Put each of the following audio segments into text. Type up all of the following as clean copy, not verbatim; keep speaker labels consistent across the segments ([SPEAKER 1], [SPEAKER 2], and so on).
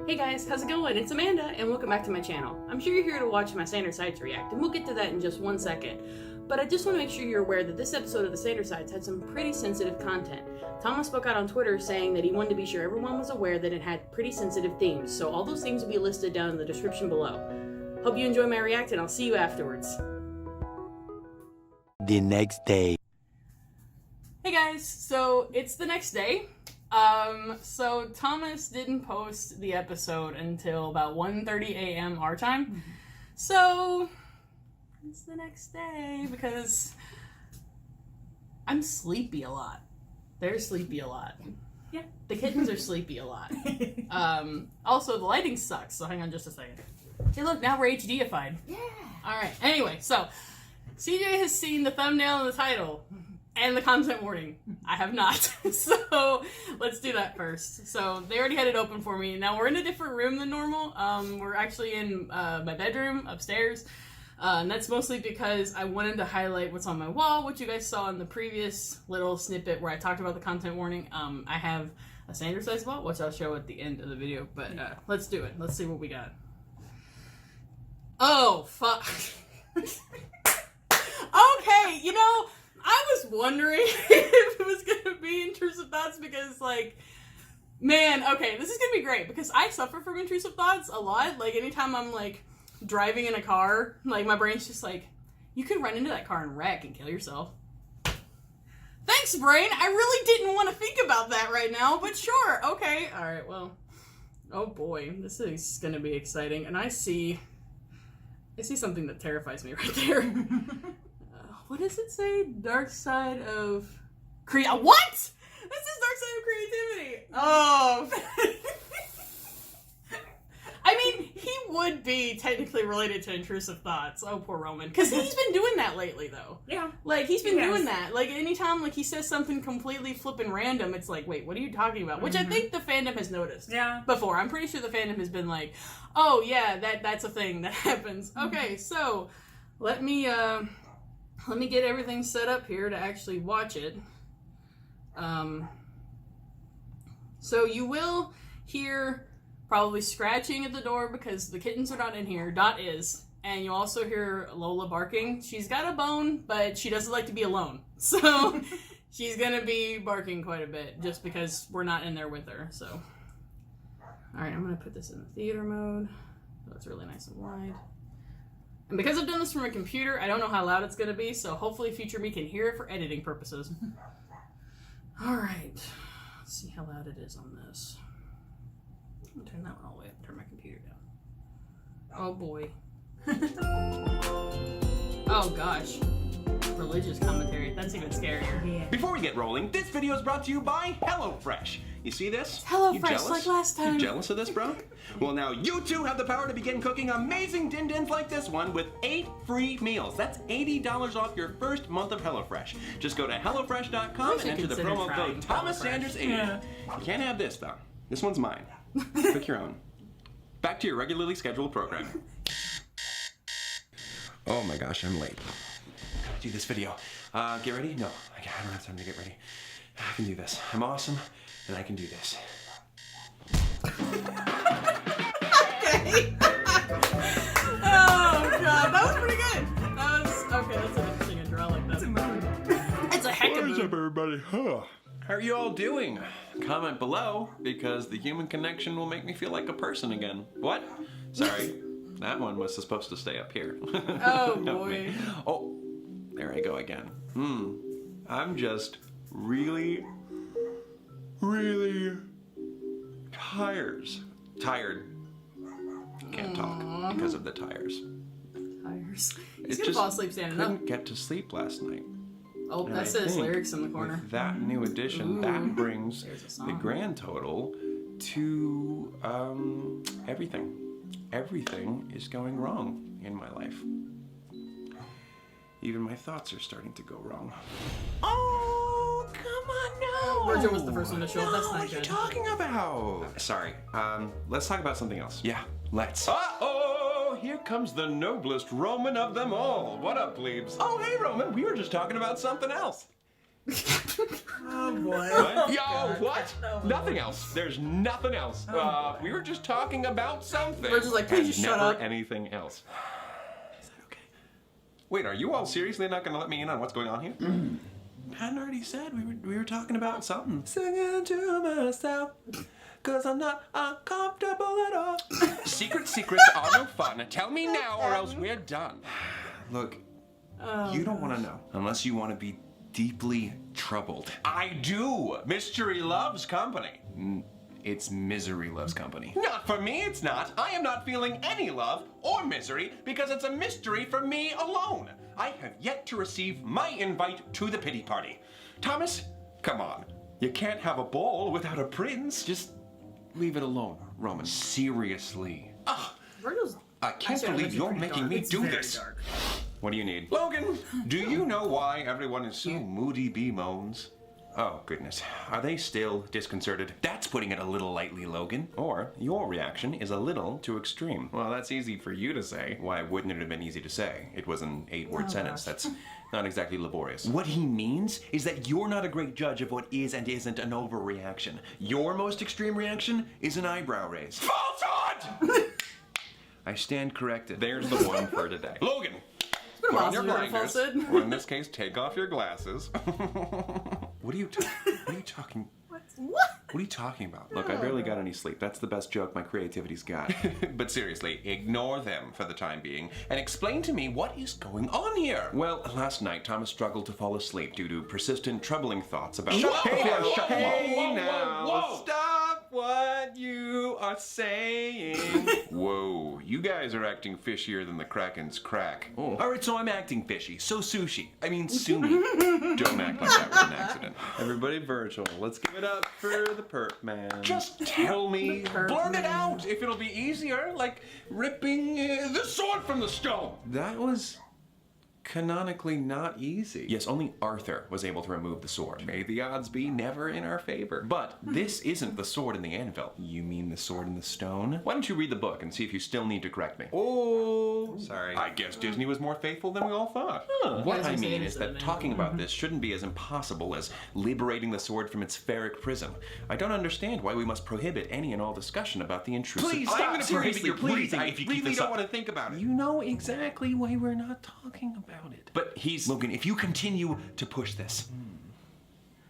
[SPEAKER 1] Hey guys, how's it going? It's Amanda, and welcome back to my channel. I'm sure you're here to watch my Sandersides react, and we'll get to that in just one second. But I just want to make sure you're aware that this episode of the Sandersides had some pretty sensitive content. Thomas spoke out on Twitter saying that he wanted to be sure everyone was aware that it had pretty sensitive themes, so all those themes will be listed down in the description below. Hope you enjoy my react, and I'll see you afterwards.
[SPEAKER 2] The next day.
[SPEAKER 1] Hey guys, so it's the next day. So Thomas didn't post the episode until about 1:30 a.m. our time. So it's the next day because I'm sleepy a lot. They're sleepy a lot. Yeah. The kittens are sleepy a lot. Also the lighting sucks, so hang on just a second. Hey look, now we're HDified. Yeah. Alright, anyway, so CJ has seen the thumbnail and the title. And the content warning. I have not. So let's do that first. So they already had it open for me. Now we're in a different room than normal. We're actually in my bedroom upstairs. And that's mostly because I wanted to highlight what's on my wall, which you guys saw in the previous little snippet where I talked about the content warning. I have a Sandersides wall, which I'll show at the end of the video. But let's do it. Let's see what we got. Oh, fuck. Okay, you know, I was wondering if it was gonna be intrusive thoughts because, like, man, okay, this is gonna be great because I suffer from intrusive thoughts a lot. Like, anytime I'm, like, driving in a car, like, my brain's just like, you could run into that car and wreck and kill yourself. Thanks, brain! I really didn't want to think about that right now, but sure, okay. Alright, well, oh boy, this is gonna be exciting. And I see something that terrifies me right there. What does it say? Dark side of what? This is dark side of creativity. Oh. I mean, he would be technically related to intrusive thoughts. Oh, poor Roman. Because he's been doing that lately, though. Yeah. Like, he's been doing that. Like, anytime, like, he says something completely flippin' random, it's like, wait, what are you talking about? Which I think the fandom has noticed. Yeah. Before. I'm pretty sure the fandom has been like, oh, yeah, that's a thing that happens. Okay, so, let me get everything set up here to actually watch it. So you will hear probably scratching at the door because the kittens are not in here. Dot is. And you also hear Lola barking. She's got a bone, but she doesn't like to be alone. So she's going to be barking quite a bit just because we're not in there with her. So, all right, I'm going to put this in the theater mode. So it's really nice and wide. And because I've done this from a computer, I don't know how loud it's going to be, so hopefully future me can hear it for editing purposes. Alright, let's see how loud it is on this. I'm going to turn that one all the way up, turn my computer down. Oh boy. Oh gosh. Religious commentary, that's even scarier. Yeah.
[SPEAKER 3] Before we get rolling, this video is brought to you by HelloFresh. You see this?
[SPEAKER 1] HelloFresh, like last time.
[SPEAKER 3] You jealous of this, bro? Well, now you too have the power to begin cooking amazing din-dins like this one with 8 free meals. That's $80 off your first month of HelloFresh. Just go to HelloFresh.com and enter the promo code ThomasSanders80. Yeah. You can't have this, though. This one's mine. Pick your own. Back to your regularly scheduled program. Oh my gosh, I'm late. Gotta do this video. Get ready? No, I don't have time to get ready. I can do this. I'm awesome. And I can do this. Okay.
[SPEAKER 1] Oh god, that was pretty good. Okay, that's an interesting intro. I like that. It's a heck of a
[SPEAKER 3] What is up, everybody? How are you all doing? Comment below because the human connection will make me feel like a person again. What? Sorry, that one was supposed to stay up here.
[SPEAKER 1] Oh boy.
[SPEAKER 3] Oh, there I go again. I'm just really tired. Can't talk because of the tires.
[SPEAKER 1] Tires. He's gonna fall asleep standing up.
[SPEAKER 3] Couldn't get to sleep last night.
[SPEAKER 1] Oh, that says lyrics in the corner.
[SPEAKER 3] With that new addition, that brings the grand total to everything. Everything is going wrong in my life. Even my thoughts are starting to go wrong. Oh, come on now!
[SPEAKER 1] Virgil was the first one to show up. That's not good.
[SPEAKER 3] What are you talking about? Sorry. Let's talk about something else. Yeah, let's. Uh-oh! Here comes the noblest Roman of them all. What up, plebes? Oh, hey, Roman. We were just talking about something else.
[SPEAKER 2] Oh boy.
[SPEAKER 3] What?
[SPEAKER 4] Yo,
[SPEAKER 2] God.
[SPEAKER 4] what?
[SPEAKER 2] No.
[SPEAKER 4] Nothing else. There's nothing else. We were just talking about something.
[SPEAKER 2] We're just like, please
[SPEAKER 4] and
[SPEAKER 2] just shut
[SPEAKER 4] never
[SPEAKER 2] up.
[SPEAKER 4] anything else.
[SPEAKER 3] Is that okay? Wait, are you all seriously not going to let me in on what's going on here? Patton already said we were talking about something. Singing to myself, cause I'm not uncomfortable at all.
[SPEAKER 4] Secrets are no fun. Tell me now or else we're done.
[SPEAKER 3] Look,
[SPEAKER 2] Oh,
[SPEAKER 3] you don't want to know unless you want to be deeply troubled. I do. Mystery loves company. It's misery loves company. Not for me, it's not. I am not feeling any love or misery because it's a mystery for me alone. I have yet to receive my invite to the pity party. Thomas, come on. You can't have a ball without a prince.
[SPEAKER 4] Just leave it alone, Roman.
[SPEAKER 3] Seriously.
[SPEAKER 2] Virgil's
[SPEAKER 3] I can't
[SPEAKER 2] actually
[SPEAKER 3] believe you're
[SPEAKER 2] pretty
[SPEAKER 3] making
[SPEAKER 2] dark.
[SPEAKER 3] me
[SPEAKER 2] It's
[SPEAKER 3] do
[SPEAKER 2] very
[SPEAKER 3] this.
[SPEAKER 2] dark.
[SPEAKER 3] What do you need? Logan, do you know why everyone is so moody bemoans? Oh, goodness. Are they still disconcerted? That's putting it a little lightly, Logan. Or your reaction is a little too extreme. Well, that's easy for you to say. Why wouldn't it have been easy to say? It was an 8-word sentence. That's not exactly laborious. What he means is that you're not a great judge of what is and isn't an overreaction. Your most extreme reaction is an eyebrow raise. Falsehood! I stand corrected.
[SPEAKER 4] There's the one for today.
[SPEAKER 3] Logan!
[SPEAKER 2] It's been a
[SPEAKER 3] Put
[SPEAKER 2] while
[SPEAKER 3] on your
[SPEAKER 2] since we've done
[SPEAKER 3] blinders,
[SPEAKER 2] falsehood.
[SPEAKER 3] or in this case, take off your glasses. What are you talking? What are you talking about? Look, I barely got any sleep. That's the best joke my creativity's got. But seriously, ignore them for the time being and explain to me what is going on here. Well, last night Thomas struggled to fall asleep due to persistent, troubling thoughts about. Hey now, stop what you are saying. Whoa, you guys are acting fishier than the Kraken's crack. Oh. All right, so I'm acting fishy. So sushi. I mean sumi. Don't act like that was an accident.
[SPEAKER 4] Everybody virtual. Let's give it up for the perp man.
[SPEAKER 3] Just tell me,
[SPEAKER 2] perp
[SPEAKER 3] blurt it
[SPEAKER 2] man.
[SPEAKER 3] out if it'll be easier, like ripping the sword from the stone.
[SPEAKER 4] That was canonically not easy.
[SPEAKER 3] Yes, only Arthur was able to remove the sword. May the odds be never in our favor. But this isn't the sword in the anvil. You mean the sword in the stone? Why don't you read the book and see if you still need to correct me?
[SPEAKER 4] Oh, sorry.
[SPEAKER 3] I guess Disney was more faithful than we all thought. What
[SPEAKER 2] Guys
[SPEAKER 3] I
[SPEAKER 2] are saying
[SPEAKER 3] mean
[SPEAKER 2] it's
[SPEAKER 3] is
[SPEAKER 2] the
[SPEAKER 3] that
[SPEAKER 2] man.
[SPEAKER 3] talking about this shouldn't be as impossible as liberating the sword from its ferric prism. I don't understand why we must prohibit any and all discussion about the intrusive.
[SPEAKER 4] Please
[SPEAKER 3] I'm
[SPEAKER 4] stop.
[SPEAKER 3] gonna
[SPEAKER 4] Seriously,
[SPEAKER 3] prohibit your
[SPEAKER 4] please.
[SPEAKER 3] breathing
[SPEAKER 4] I
[SPEAKER 3] if you
[SPEAKER 4] really
[SPEAKER 3] keep this
[SPEAKER 4] don't
[SPEAKER 3] up.
[SPEAKER 4] want to think about it.
[SPEAKER 3] You know exactly why we're not talking about it. But Logan, if you continue to push this,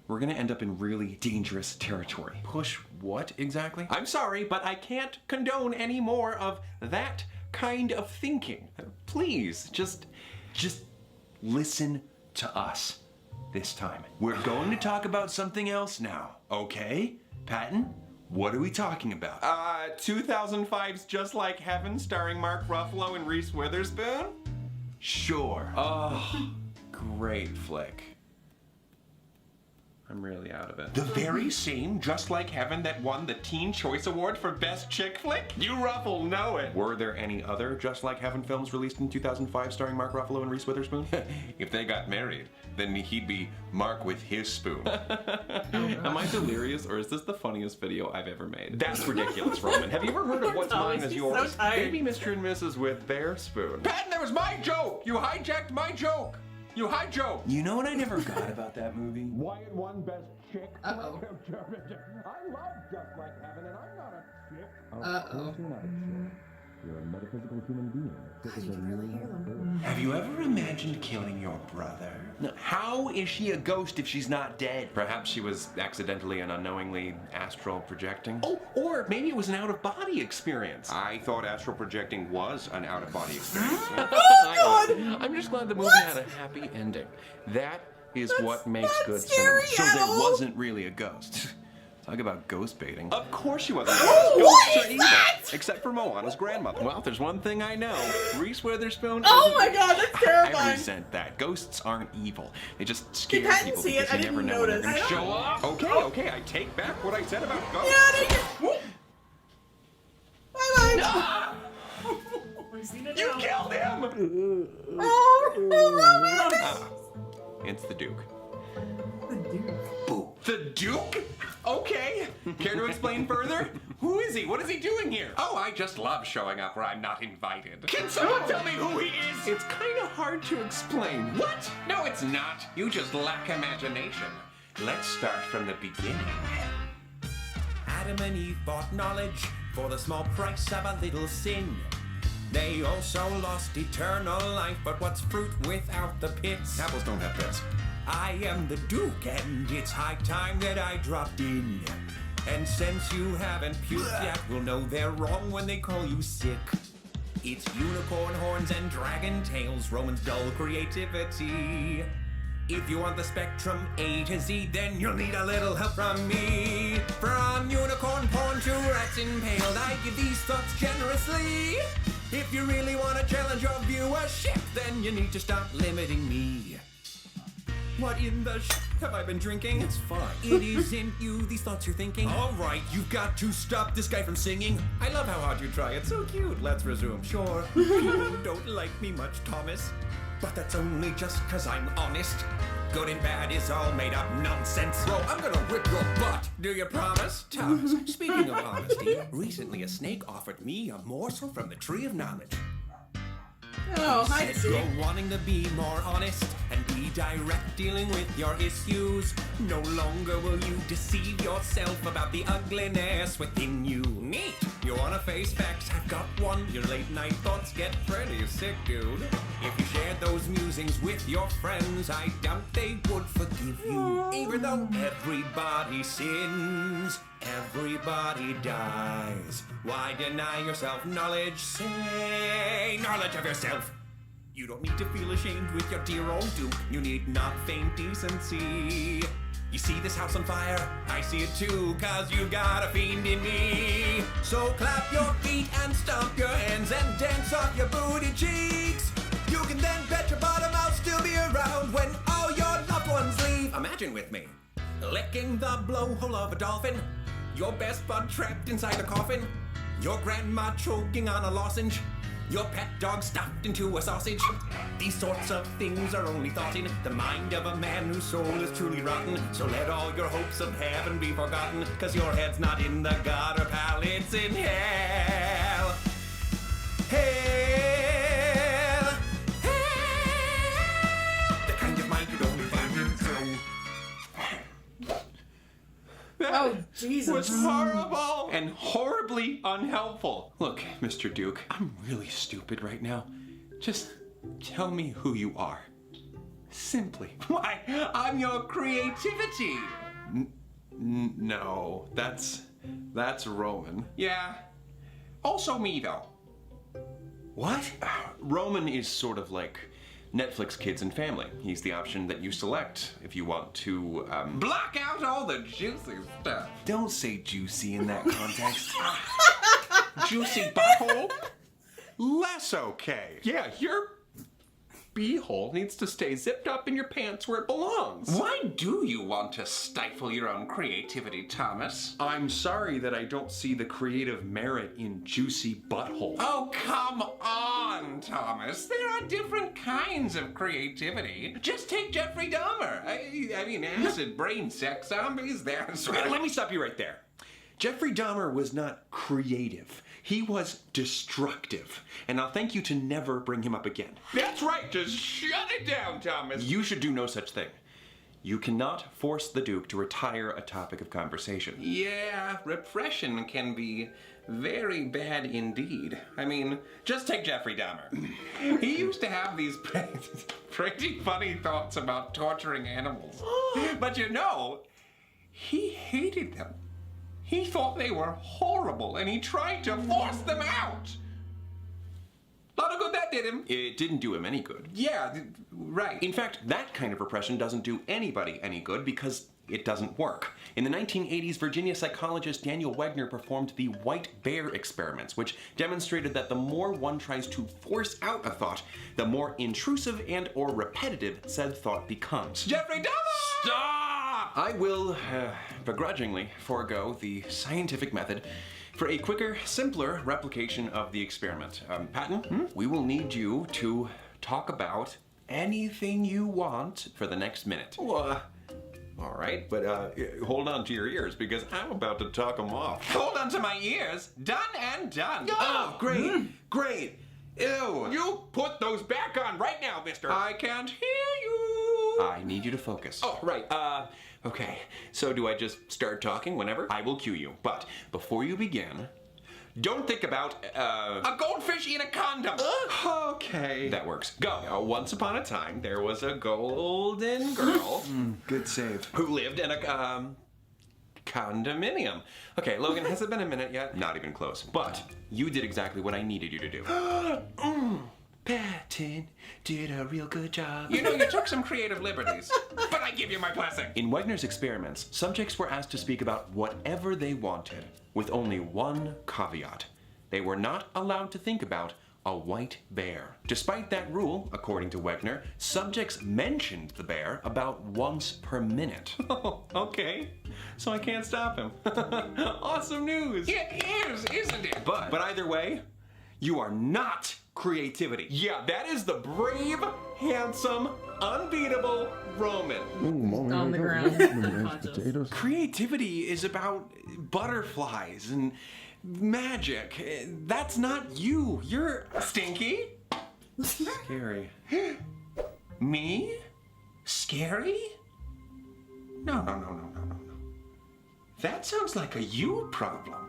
[SPEAKER 3] we're gonna end up in really dangerous territory.
[SPEAKER 4] Push what exactly?
[SPEAKER 3] I'm sorry, but I can't condone any more of that kind of thinking. Please, just listen to us this time. We're going to talk about something else now, okay? Patton, what are we talking about? 2005's Just Like Heaven, starring Mark Ruffalo and Reese Witherspoon? Sure.
[SPEAKER 4] Oh, great flick. I'm really out of it.
[SPEAKER 3] The very same Just Like Heaven that won the Teen Choice Award for Best Chick Flick? You Ruffle know it. Were there any other Just Like Heaven films released in 2005 starring Mark Ruffalo and Reese Witherspoon? If they got married, then he'd be Mark with his spoon.
[SPEAKER 4] Am I delirious or is this the funniest video I've ever made?
[SPEAKER 3] That's ridiculous, Roman. Have you ever heard of What's
[SPEAKER 2] Thomas,
[SPEAKER 3] Mine Is
[SPEAKER 2] he's
[SPEAKER 3] Yours?
[SPEAKER 2] so tired.
[SPEAKER 4] Maybe Mr. and Mrs. with their spoon.
[SPEAKER 3] Patton, that was my joke! You hijacked my joke! You hijacked! You know what I never got about that movie? Why it won Best Chick?
[SPEAKER 2] Uh-oh.
[SPEAKER 3] I love Just Like Heaven, and I'm not a chick.
[SPEAKER 2] Uh-oh.
[SPEAKER 3] You're a metaphysical human being.
[SPEAKER 2] God, you can really hear them.
[SPEAKER 3] Have you ever imagined killing your brother? No. How is she a ghost if she's not dead?
[SPEAKER 4] Perhaps she was accidentally and unknowingly astral projecting.
[SPEAKER 3] Oh, or maybe it was an out-of-body experience. I thought astral projecting was an out-of-body experience.
[SPEAKER 4] I'm just glad the movie had a happy ending. That is what makes
[SPEAKER 2] not
[SPEAKER 4] good
[SPEAKER 2] scary.
[SPEAKER 4] cinema.
[SPEAKER 3] So there
[SPEAKER 2] Ow!
[SPEAKER 3] wasn't really a ghost.
[SPEAKER 4] Talk about ghost baiting.
[SPEAKER 3] Of course she wasn't.
[SPEAKER 2] what
[SPEAKER 3] Ghosts are
[SPEAKER 2] is
[SPEAKER 3] evil,
[SPEAKER 2] that?
[SPEAKER 3] except for Moana's grandmother.
[SPEAKER 4] Well, there's one thing I know. Reese Witherspoon.
[SPEAKER 2] Oh my god, that's
[SPEAKER 3] I
[SPEAKER 2] terrifying.
[SPEAKER 3] resent that. Ghosts aren't evil. They just scare
[SPEAKER 2] Patton
[SPEAKER 3] people
[SPEAKER 2] see it?
[SPEAKER 3] because
[SPEAKER 2] I
[SPEAKER 3] you never
[SPEAKER 2] didn't
[SPEAKER 3] know when they're
[SPEAKER 2] notice.
[SPEAKER 3] going to
[SPEAKER 2] I
[SPEAKER 3] show up. Okay, I take back what I said about ghosts.
[SPEAKER 2] Yeah, bye bye. We've seen it
[SPEAKER 3] You
[SPEAKER 2] now.
[SPEAKER 3] killed him!
[SPEAKER 2] Oh, Roman.
[SPEAKER 3] It's the Duke.
[SPEAKER 2] The dude.
[SPEAKER 3] Boo. The Duke? Okay. Care to explain further? Who is he? What is he doing here?
[SPEAKER 4] Oh, I just love showing up where I'm not invited.
[SPEAKER 3] Can someone tell me who he is?
[SPEAKER 4] It's kind of hard to explain.
[SPEAKER 3] What?
[SPEAKER 4] No, it's not. You just lack imagination. Let's start from the beginning.
[SPEAKER 5] Adam and Eve bought knowledge for the small price of a little sin. They also lost eternal life, but what's fruit without the pits?
[SPEAKER 4] Apples don't have pits.
[SPEAKER 5] I am the Duke, and it's high time that I dropped in. And since you haven't puked yet, we'll know they're wrong when they call you sick. It's unicorn horns and dragon tails, Roman's dull creativity. If you want the spectrum A to Z, then you'll need a little help from me. From unicorn porn to rats impaled, I give these thoughts generously. If you really want to challenge your viewership, then you need to stop limiting me. What in the have I been drinking? It's fine. It isn't you, these thoughts you're thinking. All right, you've got to stop this guy from singing. I love how hard you try. It's so cute. Let's resume. Sure, you don't like me much, Thomas. But that's only just cause I'm honest. Good and bad is all made up nonsense. Bro, I'm gonna rip your butt. Do you promise? Thomas, speaking of honesty, recently a snake offered me a morsel from the tree of knowledge.
[SPEAKER 1] Oh, hi,
[SPEAKER 5] Said
[SPEAKER 1] Steve.
[SPEAKER 5] you're wanting to be more honest and be direct dealing with your issues. No longer will you deceive yourself about the ugliness within you. Neat! You wanna face facts? I've got one. Your late night thoughts get pretty sick, dude. If you shared those musings with your friends, I doubt they would forgive you. Even though everybody sins, everybody dies. Why deny yourself knowledge? Say knowledge of yourself. You don't need to feel ashamed with your dear old Duke. You need not feign decency. You see this house on fire? I see it too, cause you got a fiend in me. So clap your feet and stomp your hands and dance off your booty cheeks. You can then bet your bottom I'll still be around when all your loved ones leave. Imagine with me, licking the blowhole of a dolphin, your best bud trapped inside a coffin, your grandma choking on a lozenge, your pet dog stuffed into a sausage. These sorts of things are only thought in the mind of a man whose soul is truly rotten. So let all your hopes of heaven be forgotten, cause your head's not in the gutter, pal, it's in hell. Hell. Hell. The kind of mind you don't find in hell.
[SPEAKER 1] Oh, Jesus.
[SPEAKER 3] Was horrible and horribly unhelpful. Look, Mr. Duke, I'm really stupid right now. Just tell me who you are. Simply. Why, I'm your creativity.
[SPEAKER 4] No, that's Roman.
[SPEAKER 3] Yeah. Also me, though.
[SPEAKER 4] What? Roman is sort of like Netflix Kids and Family. He's the option that you select if you want to,
[SPEAKER 3] Block out all the juicy stuff.
[SPEAKER 4] Don't say juicy in that context.
[SPEAKER 3] Juicy butthole?
[SPEAKER 4] Less okay.
[SPEAKER 3] Yeah, your
[SPEAKER 4] Beehole needs to stay zipped up in your pants where it belongs.
[SPEAKER 3] Why do you want to stifle your own creativity, Thomas?
[SPEAKER 4] I'm sorry that I don't see the creative merit in juicy butthole.
[SPEAKER 3] Oh, come on, Thomas. There are different kinds of creativity. Just take Jeffrey Dahmer. I mean, acid brain sex zombies, they're sort of...
[SPEAKER 4] Let me stop you right there. Jeffrey Dahmer was not creative. He was destructive. And I'll thank you to never bring him up again.
[SPEAKER 3] That's right, just shut it down, Thomas.
[SPEAKER 4] You should do no such thing. You cannot force the Duke to retire a topic of conversation.
[SPEAKER 3] Yeah, repression can be very bad indeed. I mean, just take Jeffrey Dahmer. He used to have these pretty funny thoughts about torturing animals. But you know, he hated them. He thought they were horrible, and he tried to force them out. Lot of good that did him.
[SPEAKER 4] It didn't do him any good.
[SPEAKER 3] Yeah, right.
[SPEAKER 4] In fact, that kind of repression doesn't do anybody any good because it doesn't work. In the 1980s, Virginia psychologist Daniel Wegner performed the white bear experiments, which demonstrated that the more one tries to force out a thought, the more intrusive and or repetitive said thought becomes.
[SPEAKER 3] Jeffrey Dahmer!
[SPEAKER 4] Stop! I will begrudgingly forego the scientific method for a quicker, simpler replication of the experiment. Patton, we will need you to talk about anything you want for the next minute. All right, but hold on to your ears because I'm about to talk them off.
[SPEAKER 3] Hold on to my ears. Done and done.
[SPEAKER 4] Oh, great. Ew.
[SPEAKER 3] You put those back on right now, mister. I can't hear you.
[SPEAKER 4] I need you to focus.
[SPEAKER 3] Oh, right.
[SPEAKER 4] Okay, so do I just start talking whenever? I will cue you, but before you begin, don't think about,
[SPEAKER 3] a goldfish in a condom.
[SPEAKER 4] Okay. That works. Go. Once upon a time, there was a golden girl.
[SPEAKER 3] Good save.
[SPEAKER 4] Who lived in a, condominium. Okay, Logan, has it been a minute yet? Not even close. But you did exactly what I needed you to do. Patton did a real good job.
[SPEAKER 3] You know, you took some creative liberties, but I give you my blessing.
[SPEAKER 4] In Wegner's experiments, subjects were asked to speak about whatever they wanted, with only one caveat. They were not allowed to think about a white bear. Despite that rule, according to Wegner, subjects mentioned the bear about once per minute.
[SPEAKER 3] Oh, okay. So I can't stop him. Awesome news. It is, isn't it?
[SPEAKER 4] But either way, you are not creativity.
[SPEAKER 3] Yeah, that is the brave, handsome, unbeatable Roman.
[SPEAKER 1] On the ground.
[SPEAKER 2] Potatoes.
[SPEAKER 4] Creativity is about butterflies and magic. That's not you. You're
[SPEAKER 3] Stinky?
[SPEAKER 4] scary.
[SPEAKER 3] Me? Scary? No. That sounds like a you problem.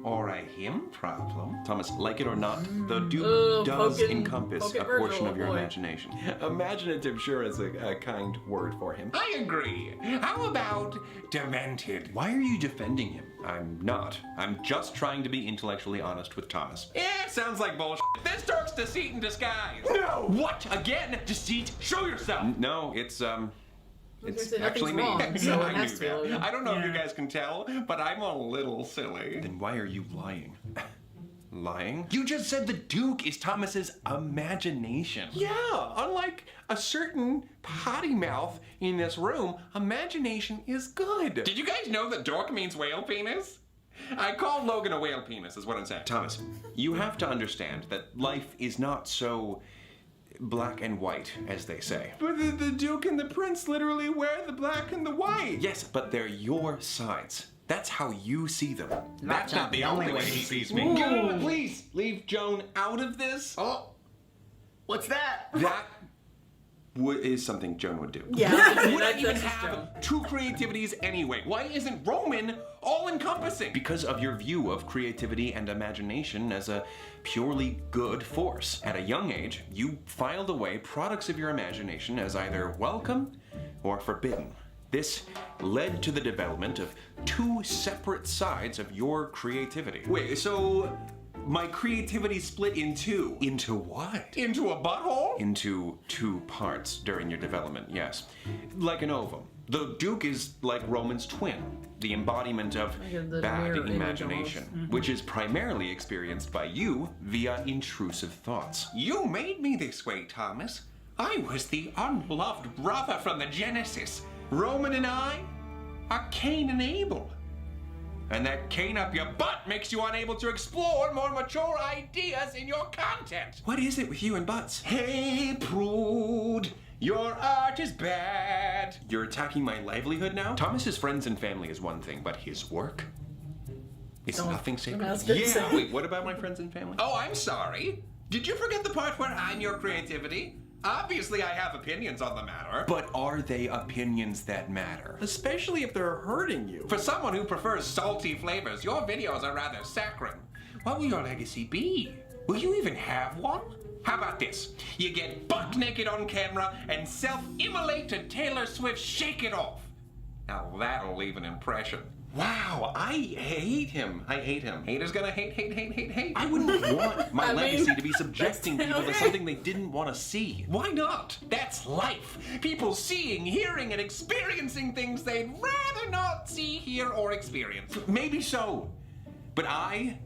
[SPEAKER 3] Or a him problem.
[SPEAKER 4] Thomas, like it or not, the Duke does encompass a portion of your imagination. Imaginative sure is a kind word for him.
[SPEAKER 3] I agree. How about demented?
[SPEAKER 4] Why are you defending him? I'm not. I'm just trying to be intellectually honest with Thomas.
[SPEAKER 3] Yeah, sounds like bullshit. This dork's deceit in disguise.
[SPEAKER 4] No!
[SPEAKER 3] What? Again? Deceit? Show yourself.
[SPEAKER 4] No, it's
[SPEAKER 1] It's
[SPEAKER 4] actually me.
[SPEAKER 1] wrong, so
[SPEAKER 3] I
[SPEAKER 1] it
[SPEAKER 3] knew
[SPEAKER 1] has to be
[SPEAKER 3] that.
[SPEAKER 1] Logan.
[SPEAKER 3] I don't know if you guys can tell, but I'm a little silly.
[SPEAKER 4] Then why are you lying? Lying? You just said the Duke is Thomas's imagination.
[SPEAKER 3] Yeah, unlike a certain potty mouth in this room, imagination is good. Did you guys know that dork means whale penis? I called Logan a whale penis, is what I'm saying.
[SPEAKER 4] Thomas, you have to understand that life is not so black and white, as they say.
[SPEAKER 3] But the Duke and the Prince literally wear the black and the white.
[SPEAKER 4] Yes, but they're your sides. That's how you see them.
[SPEAKER 3] That's not the only way he sees me.
[SPEAKER 4] God, please leave Joan out of this.
[SPEAKER 2] Oh, what's that?
[SPEAKER 4] That is something Joan would do.
[SPEAKER 1] Yeah.
[SPEAKER 3] Would I even have two creativities anyway? Why isn't Roman all-encompassing?
[SPEAKER 4] Because of your view of creativity and imagination as a purely good force. At a young age, you filed away products of your imagination as either welcome or forbidden. This led to the development of two separate sides of your creativity.
[SPEAKER 3] Wait, so my creativity split in two?
[SPEAKER 4] Into what?
[SPEAKER 3] Into a butthole?
[SPEAKER 4] Into two parts during your development, yes. Like an ovum. The Duke is like Roman's twin, the embodiment of
[SPEAKER 1] the
[SPEAKER 4] bad
[SPEAKER 1] mirror image
[SPEAKER 4] imagination, which is primarily experienced by you via intrusive thoughts.
[SPEAKER 3] You made me this way, Thomas. I was the unloved brother from the Genesis. Roman and I are Cain and Abel. And that cane up your butt makes you unable to explore more mature ideas in your content.
[SPEAKER 4] What is it with you and butts?
[SPEAKER 3] Hey, prude, your art is bad.
[SPEAKER 4] You're attacking my livelihood now? Thomas's friends and family is one thing, but his work is nothing sacred.
[SPEAKER 3] Yeah.
[SPEAKER 4] Wait, what about my friends and family?
[SPEAKER 3] Oh, I'm sorry. Did you forget the part where I'm your creativity? Obviously, I have opinions on the matter.
[SPEAKER 4] But are they opinions that matter?
[SPEAKER 3] Especially if they're hurting you. For someone who prefers salty flavors, your videos are rather saccharine. What will your legacy be? Will you even have one? How about this? You get butt naked on camera and self-immolate to Taylor Swift's Shake It Off. Now that'll leave an impression.
[SPEAKER 4] Wow, I hate him.
[SPEAKER 3] Haters gonna hate.
[SPEAKER 4] I wouldn't want my
[SPEAKER 1] I mean,
[SPEAKER 4] legacy to be subjecting people to
[SPEAKER 1] okay.
[SPEAKER 4] something they didn't want to see.
[SPEAKER 3] Why not? That's life. People seeing, hearing, and experiencing things they'd rather not see, hear, or experience.
[SPEAKER 4] Maybe so, but I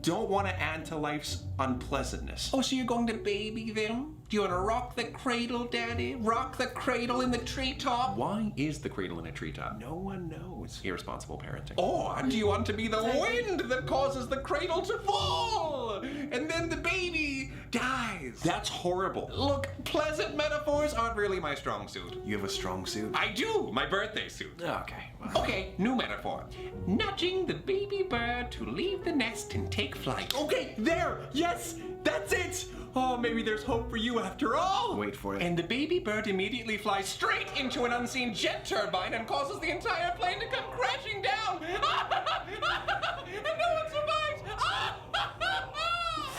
[SPEAKER 4] don't want to add to life's unpleasantness.
[SPEAKER 3] Oh, so you're going to baby them? Do you want to rock the cradle, Daddy? Rock the cradle in the treetop?
[SPEAKER 4] Why is the cradle in a treetop? No one knows. Irresponsible parenting.
[SPEAKER 3] Or do you want to be the wind that causes the cradle to fall? And then the baby dies. That's horrible. Look, pleasant metaphors aren't really my strong suit.
[SPEAKER 4] You have a strong suit?
[SPEAKER 3] I do, my birthday suit.
[SPEAKER 4] Okay. Well.
[SPEAKER 3] Okay, new metaphor. Nudging the baby bird to leave the nest and take flight. Okay, there! Yes! That's it! Oh, maybe there's hope for you after all!
[SPEAKER 4] Wait for it.
[SPEAKER 3] And the baby bird immediately flies straight into an unseen jet turbine and causes the entire plane to come crashing down! And no one survives!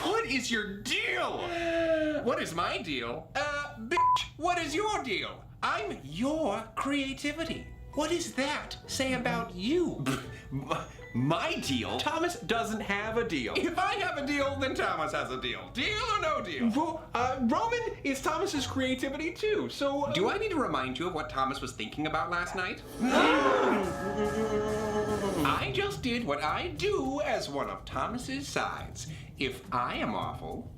[SPEAKER 3] What is your deal? What is my deal? Bitch, what is your deal? I'm your creativity. What does that say about you?
[SPEAKER 4] My deal? Thomas doesn't have a deal.
[SPEAKER 3] If I have a deal, then Thomas has a deal. Deal or no deal?
[SPEAKER 4] Well, Roman is Thomas's creativity too, so...
[SPEAKER 3] Do I need to remind you of what Thomas was thinking about last night? I just did what I do as one of Thomas's sides. If I am awful,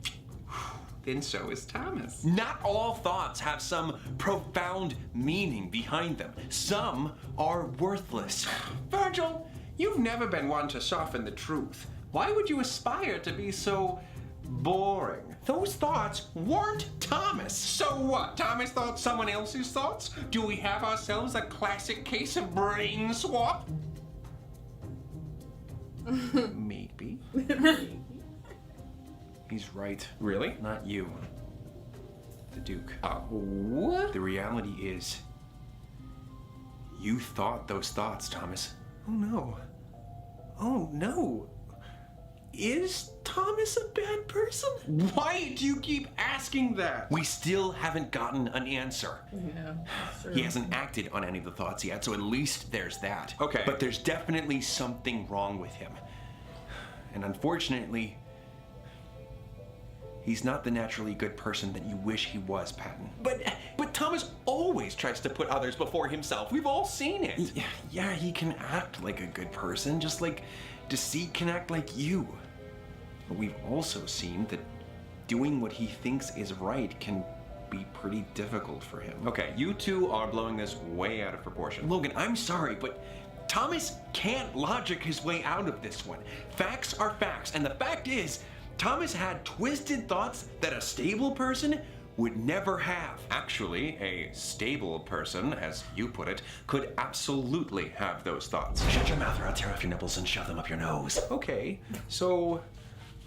[SPEAKER 3] then so is Thomas.
[SPEAKER 4] Not all thoughts have some profound meaning behind them. Some are worthless.
[SPEAKER 3] Virgil, you've never been one to soften the truth. Why would you aspire to be so boring? Those thoughts weren't Thomas. So what? Thomas thought someone else's thoughts? Do we have ourselves a classic case of brain swap?
[SPEAKER 4] Maybe. He's right.
[SPEAKER 3] Really?
[SPEAKER 4] Not you. The Duke.
[SPEAKER 3] What?
[SPEAKER 4] The reality is, you thought those thoughts, Thomas.
[SPEAKER 3] Oh no. Oh no. Is Thomas a bad person? Why do you keep asking that?
[SPEAKER 4] We still haven't gotten an answer.
[SPEAKER 1] Yeah,
[SPEAKER 4] He hasn't acted on any of the thoughts yet, so at least there's that.
[SPEAKER 3] Okay.
[SPEAKER 4] But there's definitely something wrong with him. And unfortunately, he's not the naturally good person that you wish he was, Patton.
[SPEAKER 3] But Thomas always tries to put others before himself. We've all seen it.
[SPEAKER 4] Yeah, he can act like a good person, just like Deceit can act like you. But we've also seen that doing what he thinks is right can be pretty difficult for him.
[SPEAKER 3] Okay, you two are blowing this way out of proportion.
[SPEAKER 4] Logan, I'm sorry, but Thomas can't logic his way out of this one. Facts are facts, and the fact is, Thomas had twisted thoughts that a stable person would never have.
[SPEAKER 3] Actually, a stable person, as you put it, could absolutely have those thoughts.
[SPEAKER 4] Shut your mouth or I'll tear off your nipples and shove them up your nose.
[SPEAKER 3] Okay, so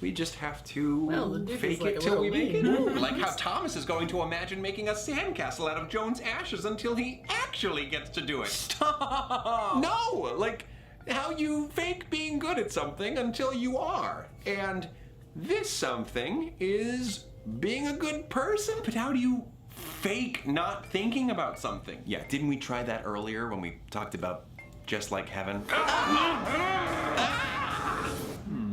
[SPEAKER 3] we just have to
[SPEAKER 1] Well, the Duke
[SPEAKER 3] fake
[SPEAKER 1] is like
[SPEAKER 3] it
[SPEAKER 1] a
[SPEAKER 3] till we
[SPEAKER 1] little
[SPEAKER 3] make it.
[SPEAKER 1] mean.
[SPEAKER 3] Like how Thomas is going to imagine making a sandcastle out of Joan's ashes until he actually gets to do it.
[SPEAKER 4] Stop!
[SPEAKER 3] No, like how you fake being good at something until you are. And this something is being a good person. But how do you fake not thinking about something?
[SPEAKER 4] Yeah, didn't we try that earlier when we talked about Just Like Heaven?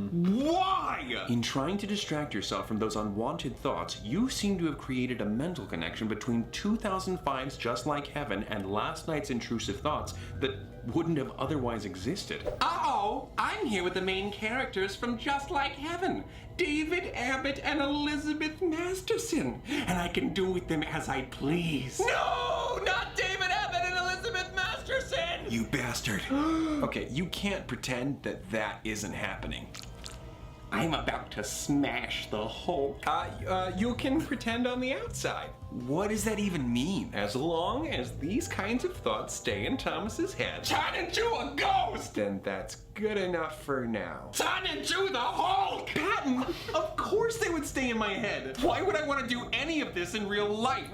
[SPEAKER 3] Why?
[SPEAKER 4] In trying to distract yourself from those unwanted thoughts, you seem to have created a mental connection between 2005's Just Like Heaven and last night's intrusive thoughts that wouldn't have otherwise existed.
[SPEAKER 3] Uh-oh, I'm here with the main characters from Just Like Heaven, David Abbott and Elizabeth Masterson, and I can do with them as I please. No, not David Abbott and Elizabeth Masterson!
[SPEAKER 4] You bastard. Okay, you can't pretend that that isn't happening.
[SPEAKER 3] I'm about to smash the Hulk. You can pretend on the outside.
[SPEAKER 4] What does that even mean?
[SPEAKER 3] As long as these kinds of thoughts stay in Thomas's head. Turn into a ghost! Then that's good enough for now. Turn into the Hulk! Patton, of course they would stay in my head. Why would I want to do any of this in real life?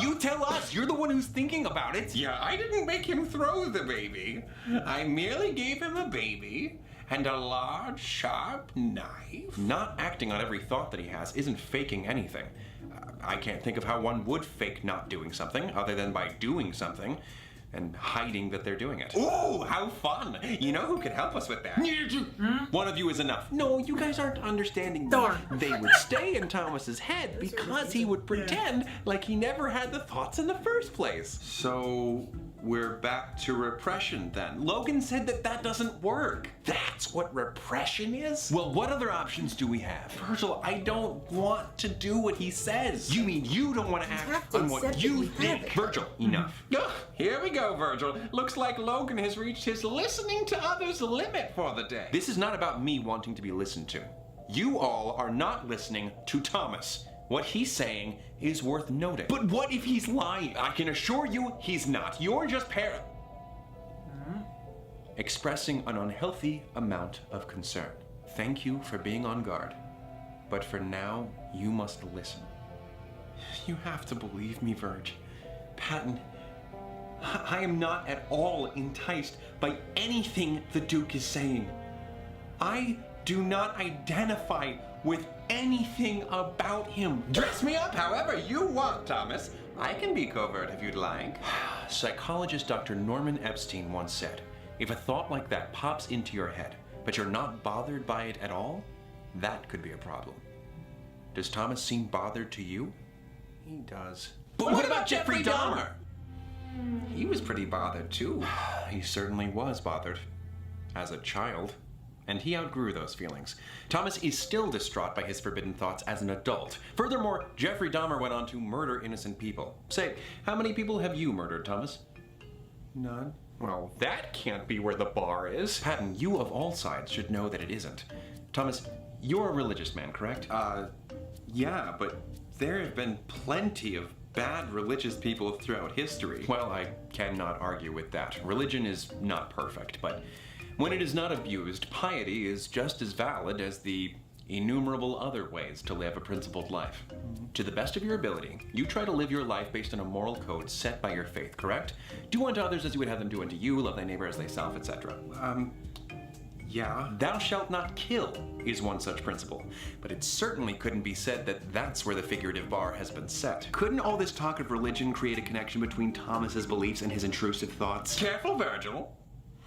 [SPEAKER 4] You tell us. You're the one who's thinking about it.
[SPEAKER 3] Yeah, I didn't make him throw the baby. I merely gave him a baby and a large, sharp knife.
[SPEAKER 4] Not acting on every thought that he has isn't faking anything. I can't think of how one would fake not doing something other than by doing something and hiding that they're doing it.
[SPEAKER 3] Ooh, how fun! You know who could help us with that?
[SPEAKER 4] One of you is enough.
[SPEAKER 3] No, you guys aren't understanding.
[SPEAKER 1] Darn.
[SPEAKER 3] They would stay in Thomas's head because he would pretend like he never had the thoughts in the first place.
[SPEAKER 4] So we're back to repression then.
[SPEAKER 3] Logan said that that doesn't work. That's what repression is?
[SPEAKER 4] Well, what other options do we have?
[SPEAKER 3] Virgil, I don't want to do what he says.
[SPEAKER 4] You mean you don't want to
[SPEAKER 6] have
[SPEAKER 4] act
[SPEAKER 6] to
[SPEAKER 4] on what
[SPEAKER 6] accept
[SPEAKER 4] you
[SPEAKER 6] that we have
[SPEAKER 4] think?
[SPEAKER 6] it.
[SPEAKER 4] Virgil, enough.
[SPEAKER 3] Ugh, here we go, Virgil. Looks like Logan has reached his listening to others limit for the day.
[SPEAKER 4] This is not about me wanting to be listened to. You all are not listening to Thomas. What he's saying is worth noting. But what if he's lying? I can assure you he's not. You're just expressing an unhealthy amount of concern. Thank you for being on guard. But for now, you must listen. You have to believe me, Verge. Patton, I am not at all enticed by anything the Duke is saying. I do not identify with anything about him.
[SPEAKER 3] Dress me up however you want, Thomas. I can be covert if you'd like.
[SPEAKER 4] Psychologist Dr. Norman Epstein once said, if a thought like that pops into your head, but you're not bothered by it at all, that could be a problem. Does Thomas seem bothered to you? He does.
[SPEAKER 3] But what about Jeffrey Dahmer? He was pretty bothered too.
[SPEAKER 4] He certainly was bothered. As a child. And he outgrew those feelings. Thomas is still distraught by his forbidden thoughts as an adult. Furthermore, Jeffrey Dahmer went on to murder innocent people. Say, how many people have you murdered, Thomas?
[SPEAKER 3] None.
[SPEAKER 4] Well, that can't be where the bar is. Patton, you of all sides should know that it isn't. Thomas, you're a religious man, correct?
[SPEAKER 3] Yeah, but there have been plenty of bad religious people throughout history.
[SPEAKER 4] Well, I cannot argue with that. Religion is not perfect, but when it is not abused, piety is just as valid as the innumerable other ways to live a principled life. To the best of your ability, you try to live your life based on a moral code set by your faith, correct? Do unto others as you would have them do unto you, love thy neighbor as thyself, etc.
[SPEAKER 3] Yeah.
[SPEAKER 4] Thou shalt not kill is one such principle, but it certainly couldn't be said that that's where the figurative bar has been set. Couldn't all this talk of religion create a connection between Thomas's beliefs and his intrusive thoughts?
[SPEAKER 3] Careful, Virgil.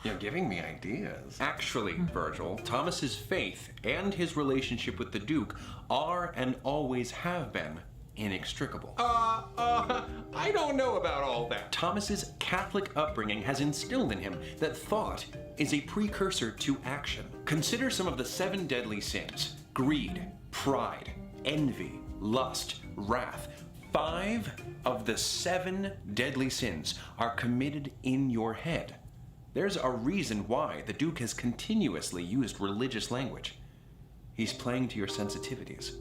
[SPEAKER 3] You're giving me ideas.
[SPEAKER 4] Actually, Virgil, Thomas's faith and his relationship with the Duke are and always have been inextricable.
[SPEAKER 3] I don't know about all that.
[SPEAKER 4] Thomas's Catholic upbringing has instilled in him that thought is a precursor to action. Consider some of the 7 deadly sins: greed, pride, envy, lust, wrath. 5 of the 7 deadly sins are committed in your head. There's a reason why the Duke has continuously used religious language. He's playing to your sensitivities.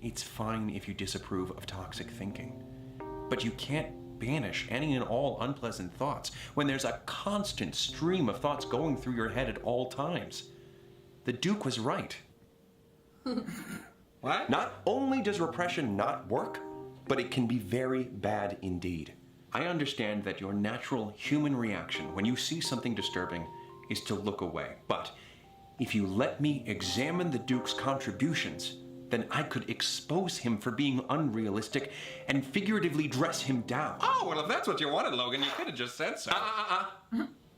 [SPEAKER 4] It's fine if you disapprove of toxic thinking, but you can't banish any and all unpleasant thoughts when there's a constant stream of thoughts going through your head at all times. The Duke was right.
[SPEAKER 3] What?
[SPEAKER 4] Not only does repression not work, but it can be very bad indeed. I understand that your natural human reaction when you see something disturbing is to look away. But if you let me examine the Duke's contributions, then I could expose him for being unrealistic and figuratively dress him down.
[SPEAKER 3] Oh, well, if that's what you wanted, Logan, you could have just said so.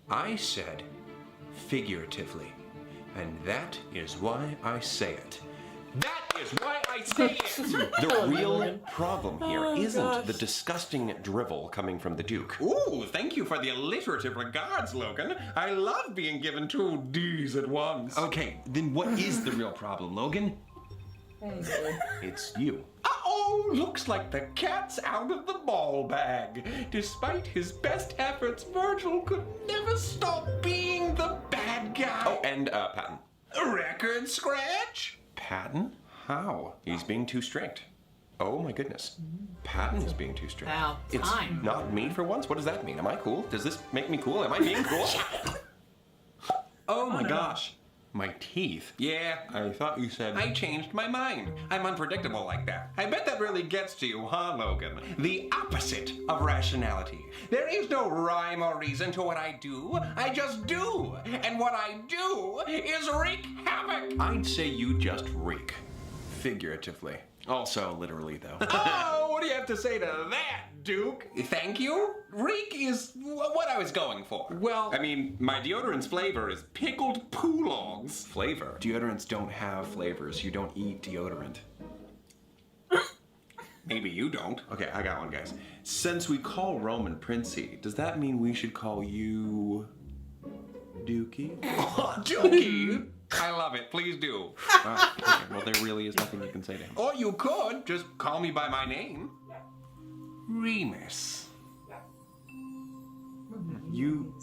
[SPEAKER 4] I said figuratively, and that is why I say it.
[SPEAKER 3] That is why I say it.
[SPEAKER 4] The real problem here isn't the disgusting drivel coming from the Duke.
[SPEAKER 3] Ooh, thank you for the alliterative regards, Logan. I love being given 2 D's at once.
[SPEAKER 4] Okay, then what is the real problem, Logan? It's you.
[SPEAKER 3] Uh-oh, looks like the cat's out of the ball bag. Despite his best efforts, Virgil could never stop being the bad guy.
[SPEAKER 4] Oh, and Patton.
[SPEAKER 3] Record scratch?
[SPEAKER 4] Patton? How? He's being too strict. Oh my goodness. Patton is being too strict.
[SPEAKER 1] Wow, time.
[SPEAKER 4] It's not me for once? What does that mean? Am I cool? Does this make me cool? Am I being cool? Oh my gosh. My teeth.
[SPEAKER 3] Yeah,
[SPEAKER 4] I thought you said...
[SPEAKER 3] I changed my mind. I'm unpredictable like that. I bet that really gets to you, huh, Logan? The opposite of rationality. There is no rhyme or reason to what I do. I just do. And what I do is wreak havoc.
[SPEAKER 4] I'd say you just reek. Figuratively. Also, literally, though.
[SPEAKER 3] Oh, what do you have to say to that, Duke? Thank you. Reek is what I was going for.
[SPEAKER 4] Well,
[SPEAKER 3] I mean, my deodorant's flavor is pickled poo logs.
[SPEAKER 4] Flavor? Deodorants don't have flavors. You don't eat deodorant.
[SPEAKER 3] Maybe you don't.
[SPEAKER 4] Okay, I got one, guys. Since we call Roman Princey, does that mean we should call you... Dookie?
[SPEAKER 3] Dookie? I love it. Please do.
[SPEAKER 4] Okay, well, there really is nothing you can say to him.
[SPEAKER 3] Or you could just call me by my name. Remus.
[SPEAKER 4] You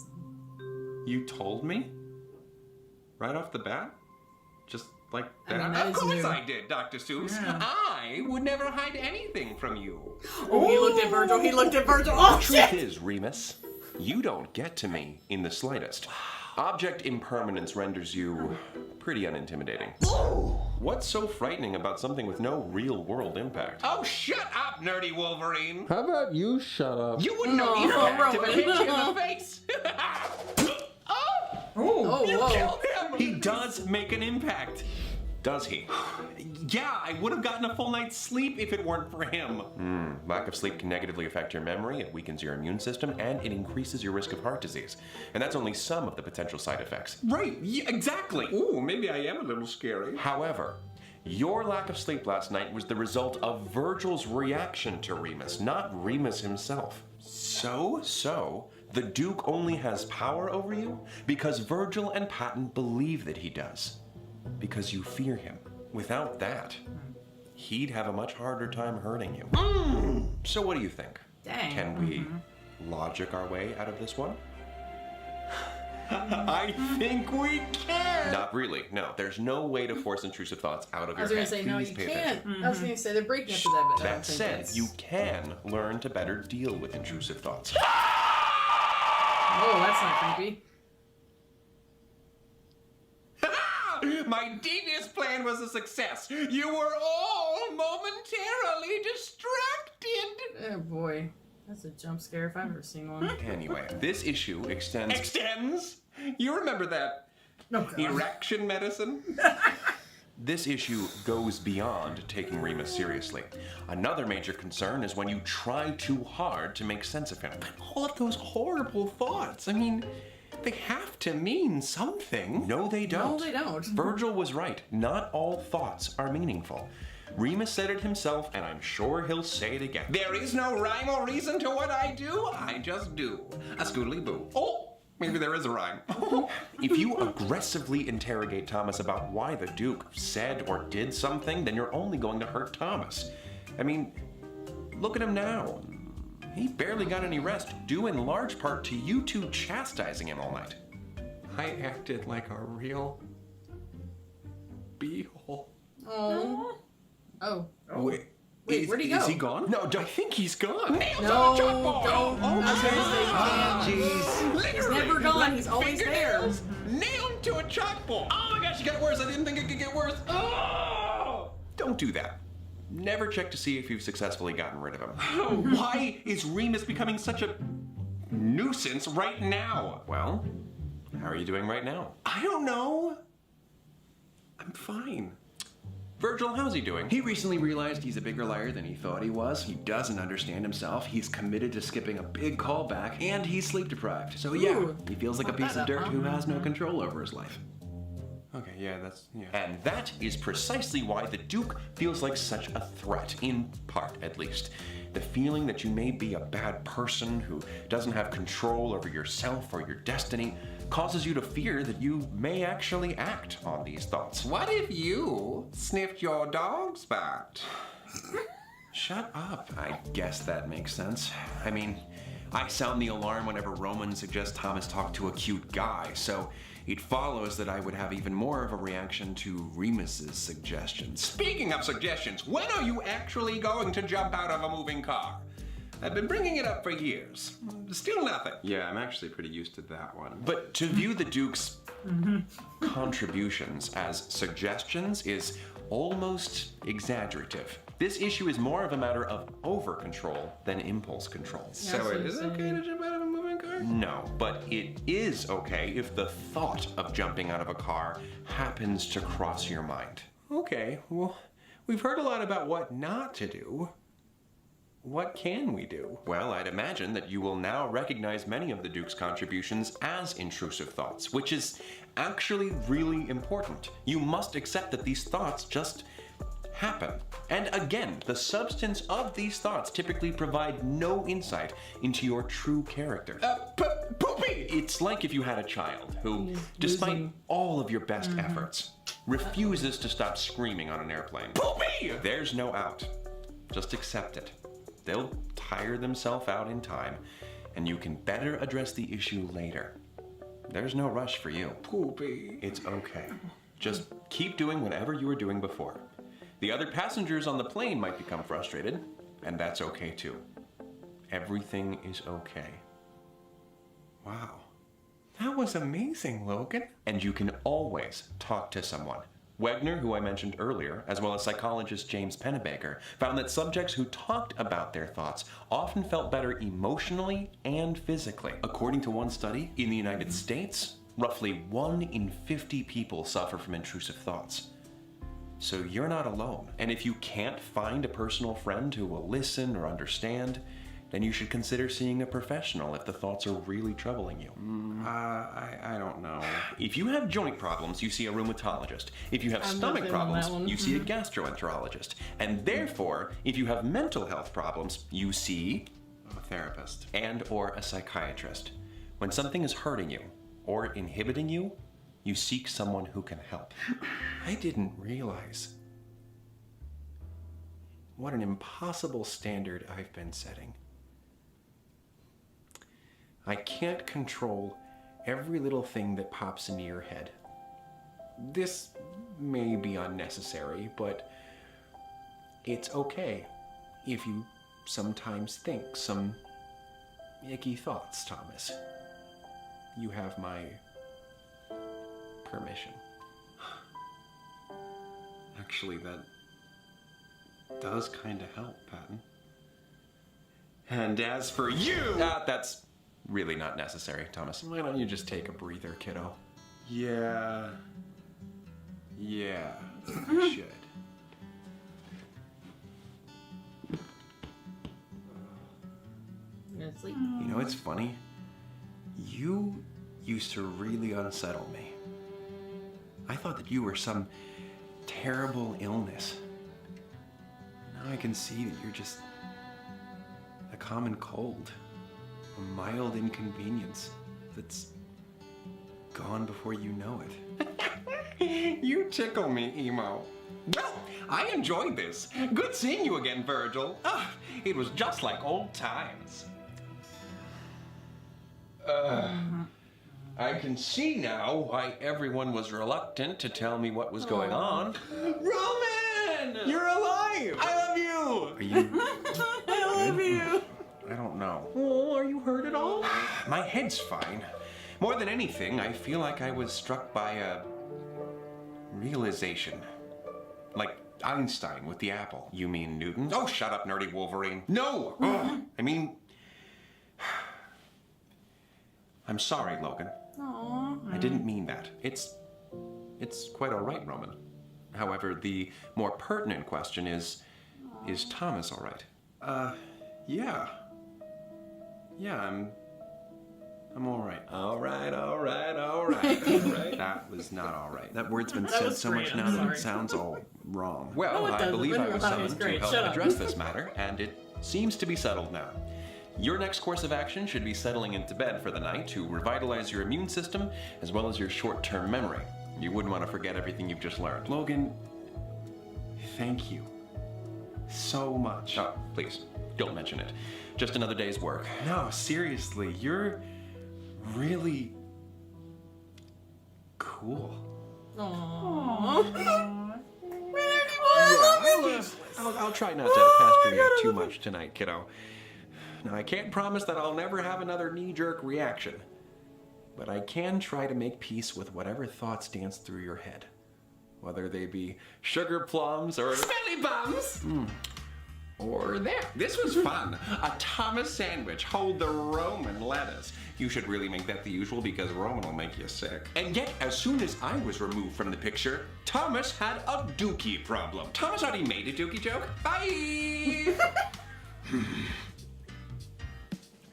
[SPEAKER 4] told me? Right off the bat?
[SPEAKER 3] just like
[SPEAKER 1] I
[SPEAKER 3] that.
[SPEAKER 1] mean, that
[SPEAKER 3] Of
[SPEAKER 1] is
[SPEAKER 3] course
[SPEAKER 1] new.
[SPEAKER 3] I did, Dr. Seuss.
[SPEAKER 1] Yeah.
[SPEAKER 3] I would never hide anything from you.
[SPEAKER 1] Oh, he looked at Virgil. He looked at Virgil. Oh,
[SPEAKER 4] Truth
[SPEAKER 1] shit!
[SPEAKER 4] is, Remus, you don't get to me in the slightest. Object impermanence renders you pretty unintimidating. What's so frightening about something with no real-world impact?
[SPEAKER 3] Oh, shut up, nerdy Wolverine.
[SPEAKER 6] How about you shut up?
[SPEAKER 3] You wouldn't know
[SPEAKER 1] No,
[SPEAKER 3] impact if
[SPEAKER 1] Rowan.
[SPEAKER 3] it hit you in the face.
[SPEAKER 1] Oh,
[SPEAKER 3] You
[SPEAKER 1] whoa.
[SPEAKER 3] killed him.
[SPEAKER 4] He does make an impact. Does he?
[SPEAKER 3] Yeah, I would have gotten a full night's sleep if it weren't for him.
[SPEAKER 4] Lack of sleep can negatively affect your memory, it weakens your immune system, and it increases your risk of heart disease. And that's only some of the potential side effects.
[SPEAKER 3] Right, yeah, exactly. Ooh, maybe I am a little scary.
[SPEAKER 4] However, your lack of sleep last night was the result of Virgil's reaction to Remus, not Remus himself. So, the Duke only has power over you because Virgil and Patton believe that he does. Because you fear him. Without that, he'd have a much harder time hurting you. So what do you think?
[SPEAKER 1] Dang.
[SPEAKER 4] Can we logic our way out of this one?
[SPEAKER 3] I think we can.
[SPEAKER 4] Not really. No, there's no way to force intrusive thoughts out of
[SPEAKER 1] I was
[SPEAKER 4] your
[SPEAKER 1] going to
[SPEAKER 4] head.
[SPEAKER 1] say, no,
[SPEAKER 4] Please
[SPEAKER 1] you
[SPEAKER 4] pay
[SPEAKER 1] can't.
[SPEAKER 4] attention.
[SPEAKER 1] I was going to say, they're breaking up to that, but I don't
[SPEAKER 4] That
[SPEAKER 1] think
[SPEAKER 4] said,
[SPEAKER 1] it's...
[SPEAKER 4] you can learn to better deal with intrusive thoughts.
[SPEAKER 1] Oh, that's not creepy.
[SPEAKER 3] My devious plan was a success. You were all momentarily distracted.
[SPEAKER 1] Oh, boy. That's a jump scare if I've ever seen one.
[SPEAKER 4] Anyway, this issue extends...
[SPEAKER 3] Extends? You remember that
[SPEAKER 1] Oh, God.
[SPEAKER 3] erection medicine?
[SPEAKER 4] This issue goes beyond taking Remus seriously. Another major concern is when you try too hard to make sense of him.
[SPEAKER 3] All of those horrible thoughts. I mean, they have to mean something.
[SPEAKER 4] No, they don't.
[SPEAKER 1] No, they don't.
[SPEAKER 4] Virgil was right. Not all thoughts are meaningful. Remus said it himself, and I'm sure he'll say it again.
[SPEAKER 3] There is no rhyme or reason to what I do. I just do. A scoodly boo. Oh, maybe there is a rhyme.
[SPEAKER 4] If you aggressively interrogate Thomas about why the Duke said or did something, then you're only going to hurt Thomas. I mean, look at him now. He barely got any rest, due in large part to you two chastising him all night.
[SPEAKER 3] I acted like a real beehole.
[SPEAKER 1] Oh. Oh.
[SPEAKER 3] Wait,
[SPEAKER 1] Wait, where'd he go?
[SPEAKER 3] Is he gone? No, I think he's gone. Nails
[SPEAKER 1] No,
[SPEAKER 3] on a chalkboard.
[SPEAKER 1] don't. I was going to say, you can't.
[SPEAKER 3] Jeez.
[SPEAKER 1] He's never gone. He's always there.
[SPEAKER 3] Nailed to a chalkboard. Oh my gosh, it got worse. I didn't think it could get worse. Oh!
[SPEAKER 4] Don't do that. Never check to see if you've successfully gotten rid of him.
[SPEAKER 3] Why is Remus becoming such a nuisance right now?
[SPEAKER 4] Well, how are you doing right now?
[SPEAKER 3] I don't know. I'm fine.
[SPEAKER 4] Virgil, how's he doing?
[SPEAKER 2] He recently realized he's a bigger liar than he thought he was. He doesn't understand himself. He's committed to skipping a big callback, and he's sleep deprived. So yeah,
[SPEAKER 1] Ooh.
[SPEAKER 2] he feels like a piece of dirt who has no control over his life.
[SPEAKER 3] Okay, yeah, that's, yeah.
[SPEAKER 4] And that is precisely why the Duke feels like such a threat, in part at least. The feeling that you may be a bad person who doesn't have control over yourself or your destiny causes you to fear that you may actually act on these thoughts.
[SPEAKER 3] What if you sniffed your dog's spot?
[SPEAKER 4] Shut up. I guess that makes sense. I mean, I sound the alarm whenever Roman suggests Thomas talk to a cute guy, so it follows that I would have even more of a reaction to Remus's suggestions.
[SPEAKER 3] Speaking of suggestions, when are you actually going to jump out of a moving car? I've been bringing it up for years. Still nothing.
[SPEAKER 4] Yeah, I'm actually pretty used to that one. But to view the Duke's contributions as suggestions is almost exaggerative. This issue is more of a matter of over-control than impulse control.
[SPEAKER 3] So it is okay to jump out of a moving car?
[SPEAKER 4] No, but it is okay if the thought of jumping out of a car happens to cross your mind.
[SPEAKER 3] Okay, well, we've heard a lot about what not to do. What can we do?
[SPEAKER 4] Well, I'd imagine that you will now recognize many of the Duke's contributions as intrusive thoughts, which is actually really important. You must accept that these thoughts just happen. And again, the substance of these thoughts typically provide no insight into your true character.
[SPEAKER 3] Poopy!
[SPEAKER 4] It's like if you had a child who, despite
[SPEAKER 1] losing.
[SPEAKER 4] all of your best efforts, refuses to stop screaming on an airplane.
[SPEAKER 3] Poopy!
[SPEAKER 4] There's no out. Just accept it. They'll tire themselves out in time, and you can better address the issue later. There's no rush for you.
[SPEAKER 3] Poopy.
[SPEAKER 4] It's okay. Just keep doing whatever you were doing before. The other passengers on the plane might become frustrated, and that's okay too. Everything is okay.
[SPEAKER 2] Wow. That was amazing, Logan.
[SPEAKER 4] And you can always talk to someone. Wegner, who I mentioned earlier, as well as psychologist James Pennebaker, found that subjects who talked about their thoughts often felt better emotionally and physically. According to one study, in the United States, roughly 1 in 50 people suffer from intrusive thoughts. So you're not alone. And if you can't find a personal friend who will listen or understand, then you should consider seeing a professional if the thoughts are really troubling you.
[SPEAKER 2] I don't know.
[SPEAKER 4] If you have joint problems, you see a rheumatologist. If you have stomach problems, you see a gastroenterologist. And therefore, if you have mental health problems, you see
[SPEAKER 2] A therapist.
[SPEAKER 4] and or a psychiatrist. When something is hurting you or inhibiting you, you seek someone who can help.
[SPEAKER 2] I didn't realize what an impossible standard I've been setting. I can't control every little thing that pops into your head. This may be unnecessary, but it's okay if you sometimes think some icky thoughts, Thomas. You have my permission. Actually, that does kind of help, Patton.
[SPEAKER 4] And as for you... that's really not necessary, Thomas.
[SPEAKER 2] Why don't you just take a breather, kiddo? Yeah, I should.
[SPEAKER 1] You gonna sleep?
[SPEAKER 2] You know, it's funny. You used to really unsettle me. I thought that you were some terrible illness. Now I can see that you're just a common cold. A mild inconvenience that's gone before you know it.
[SPEAKER 4] You tickle me, Emo. Well, I enjoyed this. Good seeing you again, Virgil. It was just like old times. I can see now why everyone was reluctant to tell me what was going on. Roman! You're alive! I love you!
[SPEAKER 2] Are you?
[SPEAKER 1] I love you.
[SPEAKER 2] I don't know.
[SPEAKER 4] Oh, are you hurt at all?
[SPEAKER 2] My head's fine. More than anything, I feel like I was struck by a realization. Like Einstein with the apple.
[SPEAKER 4] You mean Newton?
[SPEAKER 2] Oh, shut up, nerdy Wolverine. No! Ugh. I mean... I'm sorry, Logan.
[SPEAKER 1] Aww.
[SPEAKER 2] I didn't mean that. It's quite all right, Roman. However, the more pertinent question is Thomas all right? Yeah. Yeah, I'm all right. All right. That was not all right. That word's been said
[SPEAKER 1] was
[SPEAKER 2] so
[SPEAKER 1] great,
[SPEAKER 2] much
[SPEAKER 1] I'm
[SPEAKER 2] now that
[SPEAKER 1] sorry.
[SPEAKER 2] it sounds all wrong.
[SPEAKER 4] Well,
[SPEAKER 1] No, it
[SPEAKER 4] I
[SPEAKER 1] doesn't.
[SPEAKER 4] believe I
[SPEAKER 1] When
[SPEAKER 4] was
[SPEAKER 1] you thought it was
[SPEAKER 4] summoned to
[SPEAKER 1] great.
[SPEAKER 4] help
[SPEAKER 1] Shut up.
[SPEAKER 4] address this matter, and it seems to be settled now. Your next course of action should be settling into bed for the night to revitalize your immune system as well as your short-term memory. You wouldn't want to forget everything you've just learned.
[SPEAKER 2] Logan, thank you so much.
[SPEAKER 4] Oh, please, don't mention it. Just another day's work.
[SPEAKER 2] No, seriously, you're really cool.
[SPEAKER 1] Aww.
[SPEAKER 2] I'll try not to pester you too much tonight, kiddo. Now, I can't promise that I'll never have another knee-jerk reaction, but I can try to make peace with whatever thoughts dance through your head, whether they be sugar plums or
[SPEAKER 4] Smelly bums!
[SPEAKER 2] or that.
[SPEAKER 4] This was fun. A Thomas sandwich. Hold the Roman lettuce. You should really make that the usual because Roman will make you sick. And yet, as soon as I was removed from the picture, Thomas had a dookie problem. Thomas already made a dookie joke. Bye!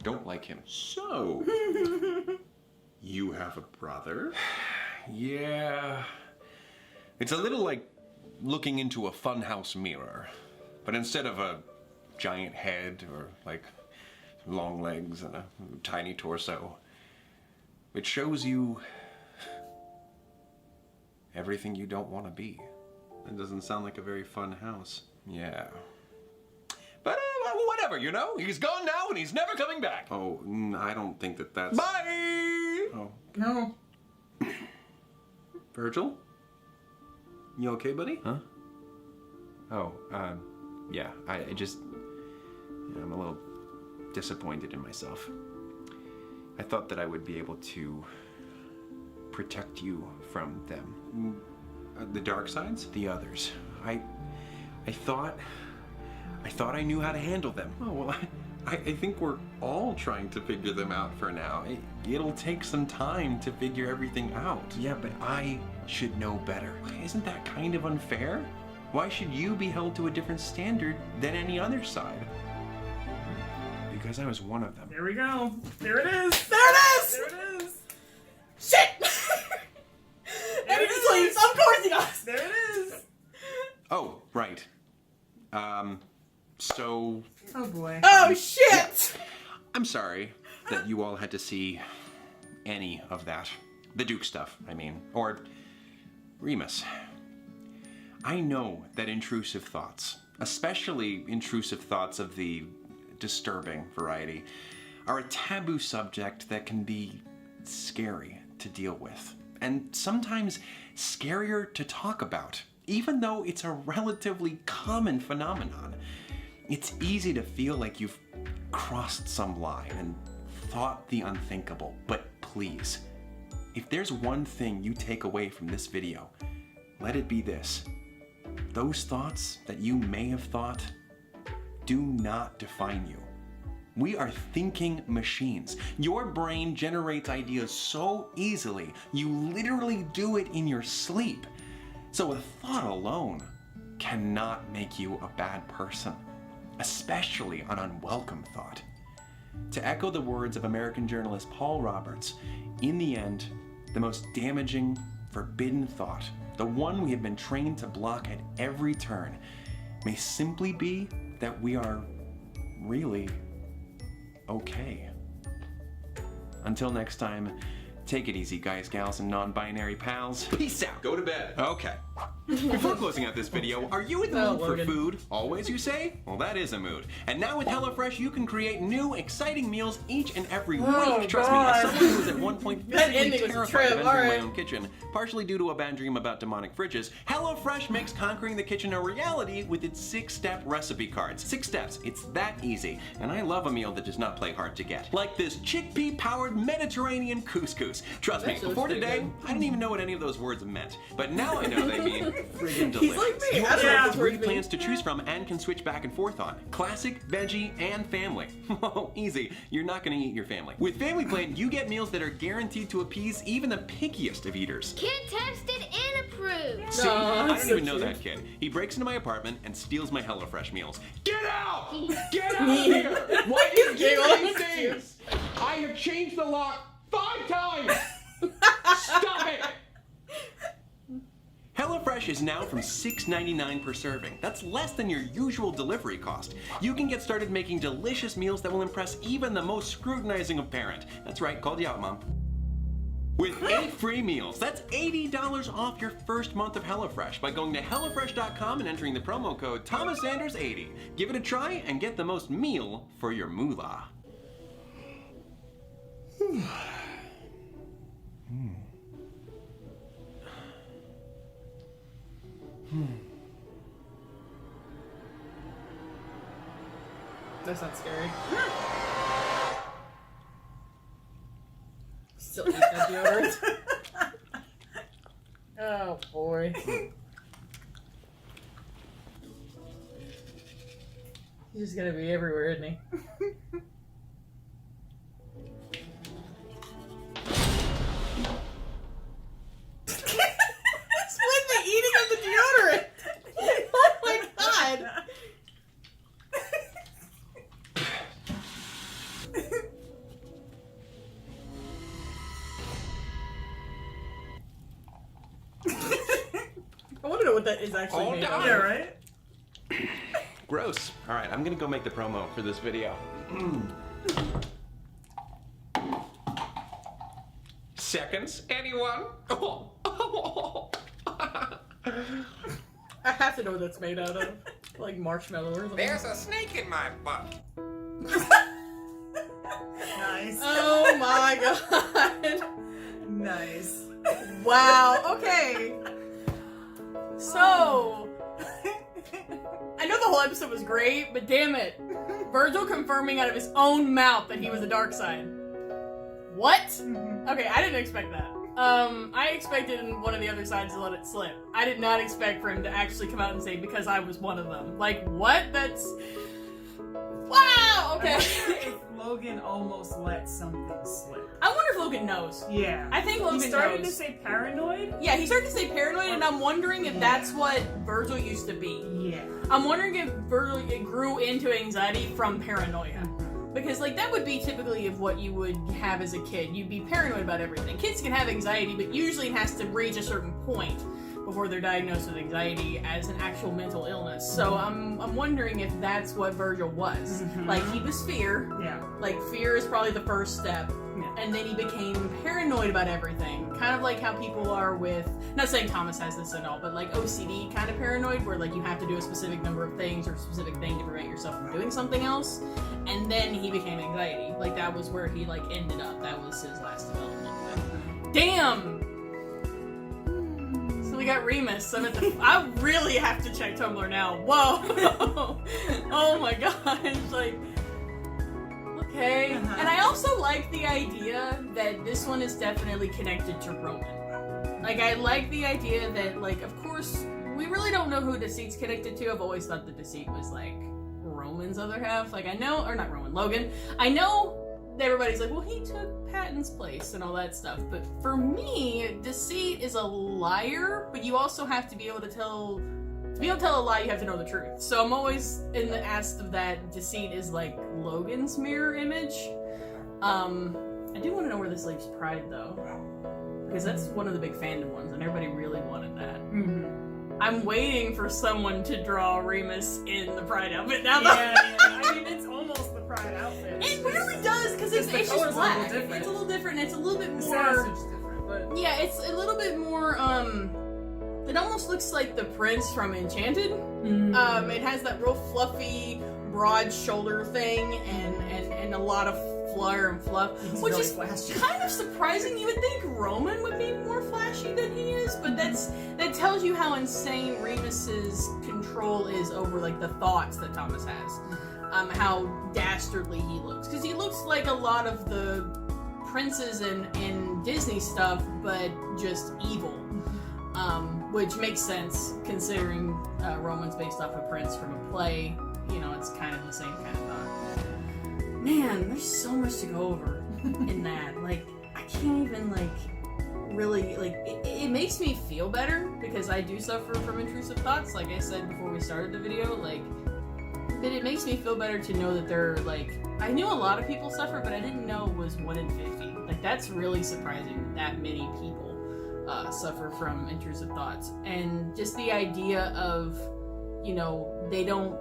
[SPEAKER 2] Don't like him.
[SPEAKER 4] So, you have a brother?
[SPEAKER 2] Yeah.
[SPEAKER 4] It's a little like looking into a funhouse mirror. But instead of a giant head or like long legs and a tiny torso, it shows you everything you don't want to be.
[SPEAKER 2] That doesn't sound like a very fun house.
[SPEAKER 4] Yeah. But whatever, you know? He's gone now and he's never coming back.
[SPEAKER 2] Oh, I don't think that's...
[SPEAKER 4] Bye!
[SPEAKER 2] Oh.
[SPEAKER 1] No.
[SPEAKER 2] Virgil? You okay, buddy?
[SPEAKER 4] Huh? Oh, yeah, I'm a little disappointed in myself. I thought that I would be able to protect you from them.
[SPEAKER 2] The dark sides?
[SPEAKER 4] The others. I thought I knew how to handle them.
[SPEAKER 2] Oh, well, I think we're all trying to figure them out for now. It'll take some time to figure everything out.
[SPEAKER 4] Yeah, but I should know better.
[SPEAKER 2] Isn't that kind of unfair? Why should you be held to a different standard than any other side?
[SPEAKER 4] Because I was one of them.
[SPEAKER 6] There we go. There it is.
[SPEAKER 1] There it is!
[SPEAKER 6] There it is.
[SPEAKER 1] Shit! And he just leaves. Of course he does.
[SPEAKER 6] There it is.
[SPEAKER 2] Oh, right. So...
[SPEAKER 6] Oh boy.
[SPEAKER 1] Oh shit!
[SPEAKER 2] I'm sorry that you all had to see any of that. The Duke stuff, I mean. Or Remus. I know that intrusive thoughts, especially intrusive thoughts of the disturbing variety, are a taboo subject that can be scary to deal with. And sometimes scarier to talk about, even though it's a relatively common phenomenon. It's easy to feel like you've crossed some line and thought the unthinkable, but please, if there's one thing you take away from this video, let it be this. Those thoughts that you may have thought do not define you. We are thinking machines. Your brain generates ideas so easily, you literally do it in your sleep. So a thought alone cannot make you a bad person, especially an unwelcome thought. To echo the words of American journalist Paul Roberts, in the end, the most damaging, forbidden thought, the one we have been trained to block at every turn, may simply be that we are really okay. Until next time, take it easy, guys, gals, and non-binary pals.
[SPEAKER 3] Peace out. Go to bed.
[SPEAKER 2] Okay.
[SPEAKER 3] Before closing out this video, are you in the mood for
[SPEAKER 1] Logan.
[SPEAKER 3] food? Always, you say? Well, that is a mood. And now with HelloFresh, you can create new, exciting meals each and every week. Trust me, as someone who was at one point
[SPEAKER 1] That
[SPEAKER 3] physically
[SPEAKER 1] ending was a
[SPEAKER 3] terrified
[SPEAKER 1] trip,
[SPEAKER 3] of entering my
[SPEAKER 1] alright.
[SPEAKER 3] own kitchen, partially due to a bad dream about demonic fridges, HelloFresh makes conquering the kitchen a reality with its 6-step recipe cards. 6 steps. It's that easy. And I love a meal that does not play hard to get. Like this chickpea-powered Mediterranean couscous. Trust me,
[SPEAKER 1] That sounds
[SPEAKER 3] before
[SPEAKER 1] pretty
[SPEAKER 3] today,
[SPEAKER 1] good.
[SPEAKER 3] I didn't even know what any of those words meant. But now I know they mean friggin' delicious.
[SPEAKER 1] He's like me.
[SPEAKER 3] You
[SPEAKER 1] I
[SPEAKER 3] also
[SPEAKER 1] don't know
[SPEAKER 3] have
[SPEAKER 1] what
[SPEAKER 3] 3
[SPEAKER 1] words mean.
[SPEAKER 3] plans to choose from and can switch back and forth on. Classic, veggie, and family. Oh, easy. You're not gonna eat your family. With Family Plan, you get meals that are guaranteed to appease even the pickiest of eaters.
[SPEAKER 7] Kid tested and approved.
[SPEAKER 3] See,
[SPEAKER 1] Aw,
[SPEAKER 3] I
[SPEAKER 1] that's
[SPEAKER 3] don't
[SPEAKER 1] so
[SPEAKER 3] even know
[SPEAKER 1] cute.
[SPEAKER 3] that kid. He breaks into my apartment and steals my HelloFresh meals. Get out! Get out of here! Why do you keep
[SPEAKER 1] giggling.
[SPEAKER 3] these things? I have changed the lock 5 times! Stop it! HelloFresh is now from $6.99 per serving. That's less than your usual delivery cost. You can get started making delicious meals that will impress even the most scrutinizing of parent. That's right, called you out, Mom. With 8 free meals, that's $80 off your first month of HelloFresh by going to HelloFresh.com and entering the promo code ThomasSanders80. Give it a try and get the most meal for your moolah.
[SPEAKER 1] That's not scary. Still eat that deodorant. Oh boy. He's just gonna be everywhere, isn't he? That's with the eating of the deodorant. Oh my god. I want to know what that is actually made of.
[SPEAKER 6] Yeah, right?
[SPEAKER 3] Gross. All right, I'm gonna go make the promo for this video. Seconds, anyone?
[SPEAKER 1] I have to know what that's made out of. Like marshmallow or something.
[SPEAKER 5] There's a snake in my butt.
[SPEAKER 6] Nice.
[SPEAKER 1] Oh my god.
[SPEAKER 6] Nice.
[SPEAKER 1] Wow. Okay. So So, I know the whole episode was great, but damn it. Virgil confirming out of his own mouth that he was a dark side. What? Okay, I didn't expect that. I expected one of the other sides to let it slip. I did not expect for him to actually come out and say, because I was one of them. Like, what? That's... Wow! Okay.
[SPEAKER 6] If Logan almost let something slip.
[SPEAKER 1] I wonder if Logan knows.
[SPEAKER 6] Yeah.
[SPEAKER 1] I think Logan
[SPEAKER 6] He started
[SPEAKER 1] knows.
[SPEAKER 6] to say paranoid?
[SPEAKER 1] Yeah, he started to say paranoid, and I'm wondering if that's what Virgil used to be.
[SPEAKER 6] Yeah.
[SPEAKER 1] I'm wondering if Virgil grew into anxiety from paranoia. Because, like, that would be typically of what you would have as a kid. You'd be paranoid about everything. Kids can have anxiety, but usually it has to reach a certain point before they're diagnosed with anxiety as an actual mental illness. So I'm wondering if that's what Virgil was. Like, he was fear.
[SPEAKER 6] Yeah.
[SPEAKER 1] Like, fear is probably the first step.
[SPEAKER 6] Yeah.
[SPEAKER 1] And then he became paranoid about everything. Kind of like how people are with, not saying Thomas has this at all, but like OCD kind of paranoid, where like you have to do a specific number of things or a specific thing to prevent yourself from doing something else. And then he became anxiety. Like, that was where he like ended up. That was his last development. Damn! So we got Remus. I really have to check Tumblr now. Whoa! Oh my gosh! Like, okay. And I also like the idea that this one is definitely connected to Roman. Like, I like the idea that, like, of course, we really don't know who Deceit's connected to. I've always thought that Deceit was like Roman's other half. Like, I know, or not Roman, Logan. I know everybody's like, well, he took Patton's place and all that stuff. But for me, Deceit is a liar, but you also have to be able to tell a lie, you have to know the truth. So I'm always in the ask of that Deceit is like Logan's mirror image. I do want to know where this leaves Pride, though. Because that's one of the big fandom ones, and everybody really wanted that. I'm waiting for someone to draw Remus in the Pride outfit now, though.
[SPEAKER 6] Yeah. I mean, it's almost the Pride outfit.
[SPEAKER 1] It really does, because it's
[SPEAKER 6] the
[SPEAKER 1] just
[SPEAKER 6] color's
[SPEAKER 1] black.
[SPEAKER 6] a little different.
[SPEAKER 1] It's a little different. It's a little bit
[SPEAKER 6] The
[SPEAKER 1] more.
[SPEAKER 6] sausage different, but
[SPEAKER 1] Yeah, it's a little bit more. It almost looks like the prince from Enchanted. It has that real fluffy, broad shoulder thing, and a lot of flair and fluff, which
[SPEAKER 6] really
[SPEAKER 1] is
[SPEAKER 6] flashy.
[SPEAKER 1] kind of surprising. You would think Roman would be more flashy than he is, but that tells you how insane Remus's control is over like the thoughts that Thomas has. How dastardly he looks, because he looks like a lot of the princes in Disney stuff, but just evil. Which makes sense considering Roman's based off a prince from a play. You know, it's kind of the same kind of thought. Man, there's so much to go over in that. Like, I can't even, like, really, like, it makes me feel better because I do suffer from intrusive thoughts, like I said before we started the video. Like, but it makes me feel better to know that they're, like, I knew a lot of people suffer, but I didn't know it was 1 in 50. Like, that's really surprising that many people suffer from intrusive thoughts. And just the idea of, you know, they don't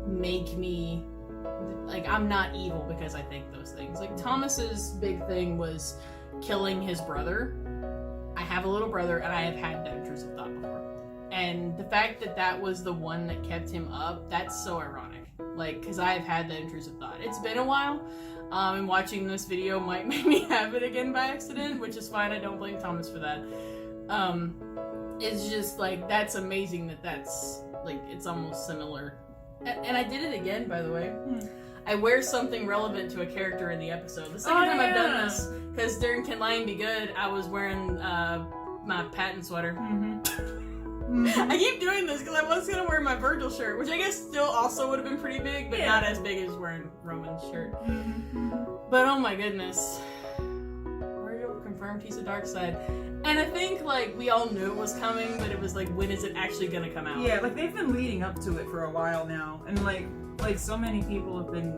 [SPEAKER 1] make me, like, I'm not evil because I think those things. Like, Thomas's big thing was killing his brother. I have a little brother, and I have had that intrusive thought before. And the fact that that was the one that kept him up, that's so ironic. Like, because I've had that intrusive thought. It's been a while, and watching this video might make me have it again by accident, which is fine. I don't blame Thomas for that. It's just, like, that's amazing that that's, like, it's almost similar. And I did it again, by the way. I wear something relevant to a character in the episode. The second time I've done this, because during Can Lying Be Good, I was wearing my Patton sweater. I keep doing this because I was going to wear my Virgil shirt, which I guess still also would have been pretty big, but not as big as wearing Roman's shirt. But oh my goodness. Virgil confirmed he's a dark side. And I think, like, we all knew it was coming, but it was like, when is it actually going to come out?
[SPEAKER 6] Yeah, like, they've been leading up to it for a while now, and like so many people have been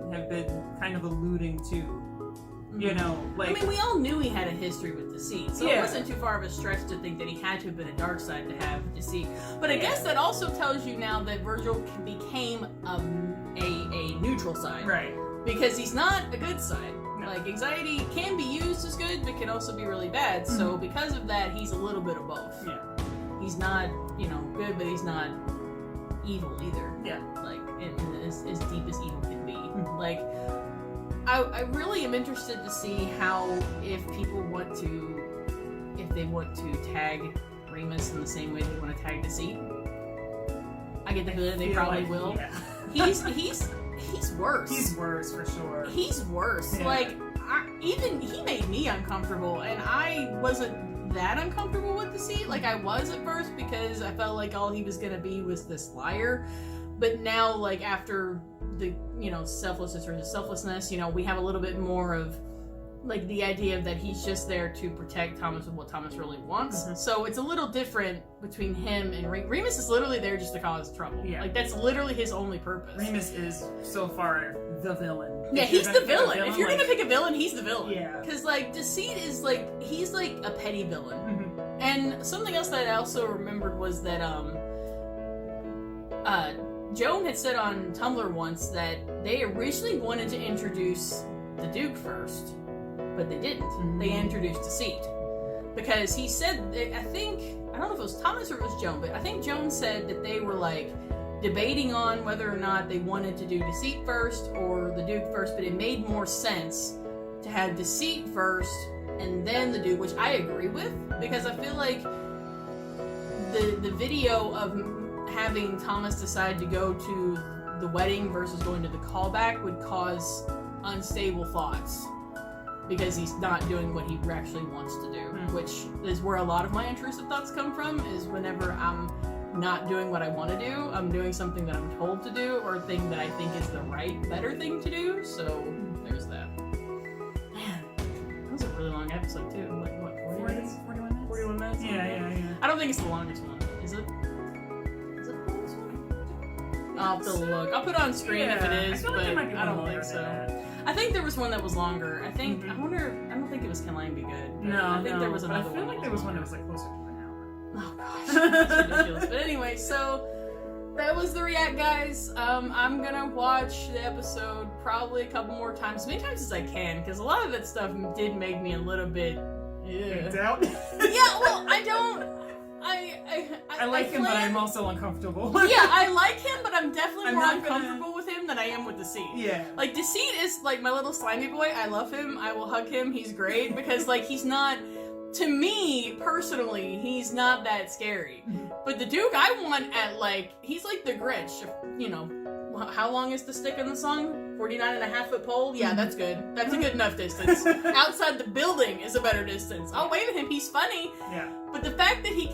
[SPEAKER 6] kind of alluding to, you know, like,
[SPEAKER 1] I mean, we all knew he had a history with Deceit, so it wasn't too far of a stretch to think that he had to have been a dark side to have Deceit. But I guess that also tells you now that Virgil became a neutral side. Right. Because he's not a good side. Like, anxiety can be used as good, but can also be really bad. So because of that, he's a little bit of both. Yeah. He's not, you know, good, but he's not evil either. Yeah. Like, as deep as evil can be. Like, I really am interested to see how, if people want to, if they want to tag Remus in the same way they want to tag Deceit. I get the feeling they
[SPEAKER 6] feel
[SPEAKER 1] probably
[SPEAKER 6] like-
[SPEAKER 1] will.
[SPEAKER 6] Yeah.
[SPEAKER 1] He's worse.
[SPEAKER 6] He's worse for sure.
[SPEAKER 1] He's worse.
[SPEAKER 6] Yeah.
[SPEAKER 1] Like, even he made me uncomfortable, and I wasn't that uncomfortable with Deceit. Like, I was at first because I felt like all he was gonna be was this liar. But now, like, after the, you know, selflessness or his selflessness, you know, we have a little bit more of, like, the idea that he's just there to protect Thomas with what Thomas really wants.
[SPEAKER 6] Mhm.
[SPEAKER 1] So it's a little different between him and Remus is literally there just to cause trouble.
[SPEAKER 6] Yeah.
[SPEAKER 1] Like, that's literally his only purpose.
[SPEAKER 6] Remus is so far the villain.
[SPEAKER 1] Yeah,
[SPEAKER 6] If you're
[SPEAKER 1] he's
[SPEAKER 6] gonna
[SPEAKER 1] the
[SPEAKER 6] pick a
[SPEAKER 1] villain. If you're
[SPEAKER 6] like-
[SPEAKER 1] gonna pick a villain, he's the villain.
[SPEAKER 6] Yeah.
[SPEAKER 1] Because, like, Deceit is, like, he's, like, a petty villain.
[SPEAKER 6] Mhm.
[SPEAKER 1] And something else that I also remembered was that, Joan had said on Tumblr once that they originally wanted to introduce the Duke first, but they didn't.
[SPEAKER 6] Mhm.
[SPEAKER 1] They introduced Deceit. Because he said, I don't know if it was Thomas or it was Joan, but I think Joan said that they were, like, debating on whether or not they wanted to do Deceit first or the Duke first, but it made more sense to have Deceit first and then the Duke, which I agree with, because I feel like the video of having Thomas decide to go to the wedding versus going to the callback would cause unstable thoughts because he's not doing what he actually wants to do, which is where a lot of my intrusive thoughts come from, is whenever I'm not doing what I want to do, I'm doing something that I'm told to do or a thing that I think is the right, better thing to do, so there's that. Man, that was a really long episode too, like what, 40 minutes?
[SPEAKER 6] 41 minutes?
[SPEAKER 1] 41 minutes?
[SPEAKER 6] Yeah.
[SPEAKER 1] I don't think it's the longest one. Is it? Is it the longest one? I'll have to look. I'll put it on screen if it is,
[SPEAKER 6] I feel like
[SPEAKER 1] but
[SPEAKER 6] there might be
[SPEAKER 1] I don't
[SPEAKER 6] one
[SPEAKER 1] think
[SPEAKER 6] longer
[SPEAKER 1] so.
[SPEAKER 6] than that.
[SPEAKER 1] I think there was one that was longer. I think,
[SPEAKER 6] Mhm.
[SPEAKER 1] I don't think it was Can Lane Be Good. but
[SPEAKER 6] No,
[SPEAKER 1] I think there was
[SPEAKER 6] but
[SPEAKER 1] another
[SPEAKER 6] I feel
[SPEAKER 1] one.
[SPEAKER 6] like there was one that was like closer to an hour.
[SPEAKER 1] Oh gosh, that's ridiculous. But anyway, so that was the react, guys. I'm gonna watch the episode probably a couple more times, as many times as I can, because a lot of that stuff did make me a little bit.
[SPEAKER 6] Freaked
[SPEAKER 1] Yeah,
[SPEAKER 6] out.
[SPEAKER 1] well, I don't.
[SPEAKER 6] I like him, but
[SPEAKER 1] plan-
[SPEAKER 6] I'm also uncomfortable.
[SPEAKER 1] Yeah, I like him, but I'm definitely
[SPEAKER 6] I'm
[SPEAKER 1] more
[SPEAKER 6] not gonna-
[SPEAKER 1] uncomfortable with him than I am with Deceit.
[SPEAKER 6] Yeah.
[SPEAKER 1] Like, Deceit is like my little slimy boy. I love him. I will hug him. He's great because, like, he's not. To me personally, he's not that scary. But the Duke, I want at, like, he's like the Grinch. You know, how long is the stick in the song? 49.5-foot pole? Yeah, that's good. That's a good enough distance. Outside the building is a better distance. I'll wave at him. He's funny.
[SPEAKER 6] Yeah.
[SPEAKER 1] But the fact that he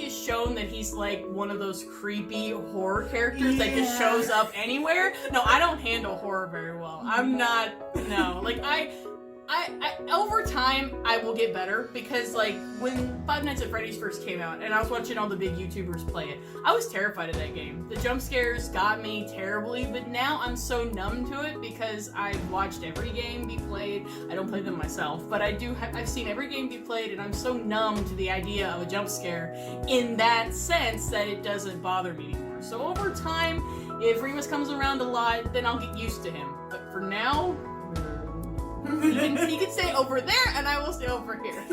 [SPEAKER 1] has shown that he's like one of those creepy horror characters that just shows up anywhere. No, I don't handle horror very well. I'm not, no. Like, I over time, I will get better because, like, when Five Nights at Freddy's first came out and I was watching all the big YouTubers play it, I was terrified of that game. The jump scares got me terribly, but now I'm so numb to it because I've watched every game be played. I don't play them myself, but I've seen every game be played, and I'm so numb to the idea of a jump scare in that sense that it doesn't bother me anymore. So over time, if Remus comes around a lot, then I'll get used to him. But for now, he can stay over there, and I will stay over here.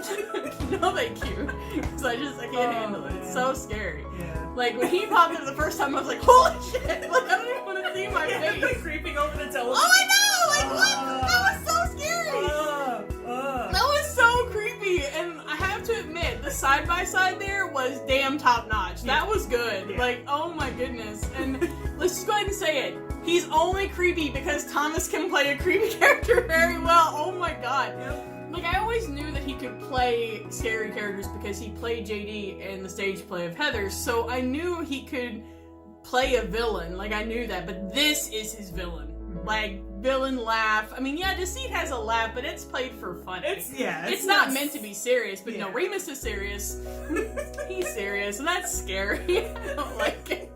[SPEAKER 1] No, thank you. Because I can't handle it. It's so scary.
[SPEAKER 6] Yeah.
[SPEAKER 1] Like, when he popped in the first time, I was like, holy shit! Like, I don't even want to see my face.
[SPEAKER 6] Like creeping over the television.
[SPEAKER 1] Oh, I know! Like, what? That was so scary! That was so creepy, and I have to admit, the side-by-side there was damn top-notch. That was good.
[SPEAKER 6] Yeah.
[SPEAKER 1] Like, oh my goodness. And let's just go ahead and say it. He's only creepy because Thomas can play a creepy character very well. Oh my god.
[SPEAKER 6] Yep.
[SPEAKER 1] Like, I always knew that he could play scary characters because he played JD in the stage play of Heathers, so I knew he could play a villain. Like, I knew that, but this is his villain. Like, villain laugh. I mean, yeah, Deceit has a laugh, but it's played for fun. It's not meant to be serious, but no, Remus is serious. He's serious, and that's scary. I don't like it.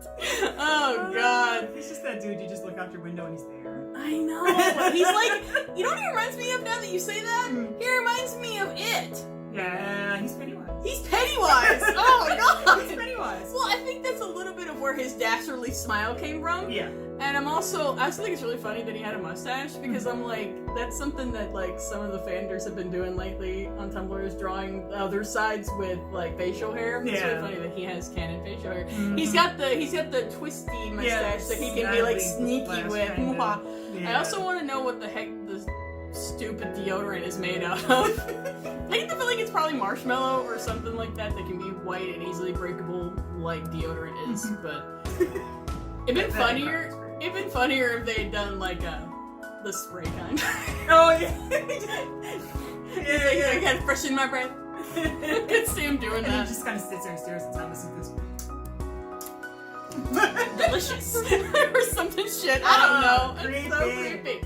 [SPEAKER 1] Oh, God.
[SPEAKER 6] He's just that dude, you just look out your window and he's there.
[SPEAKER 1] I know. He's like, you know what he reminds me of now that you say that? He reminds me of It.
[SPEAKER 6] Yeah, he's Pennywise.
[SPEAKER 1] He's Pennywise! Oh, God!
[SPEAKER 6] He's Pennywise.
[SPEAKER 1] Well, I think that's a little bit of where his dastardly smile came from.
[SPEAKER 6] Yeah.
[SPEAKER 1] And I also think it's really funny that he had a mustache because I'm like, that's something that like some of the fanders have been doing lately on Tumblr, is drawing the other sides with like facial hair. It's really funny that he has canon facial hair.
[SPEAKER 6] Mm-hmm.
[SPEAKER 1] He's got the twisty mustache that he can be like sneaky with. I also want to know what the heck the stupid deodorant is made out of. I get the feeling it's probably marshmallow or something like that that can be white and easily breakable like deodorant is, but it'd been funnier. It'd been funnier if they had done like the spray kind.
[SPEAKER 6] Oh yeah.
[SPEAKER 1] I got fresh in my breath. I could see him doing
[SPEAKER 6] And
[SPEAKER 1] that.
[SPEAKER 6] he just kind of sits there and stares at Thomas and goes,
[SPEAKER 1] Delicious. Or something shit. I don't know.
[SPEAKER 6] Creepy.
[SPEAKER 1] It's so creepy.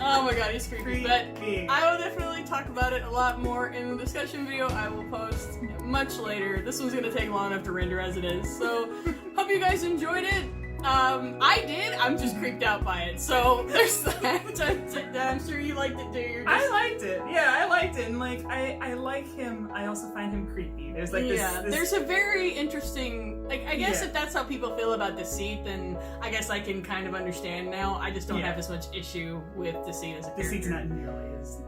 [SPEAKER 1] Oh my god, he's creepy. But I will definitely talk about it a lot more in the discussion video I will post much later. This one's gonna take long enough to render as it is. So, hope you guys enjoyed it. I did. I'm just creeped out by it. So there's that. I'm sure you liked it too.
[SPEAKER 6] I liked it. Yeah, I liked it. And like, I like him. I also find him creepy. There's like this.
[SPEAKER 1] There's a very interesting. Like, I guess if that's how people feel about Deceit, then I guess I can kind of understand now. I just don't have as much issue with Deceit as a character.
[SPEAKER 6] Deceit's not nearly as.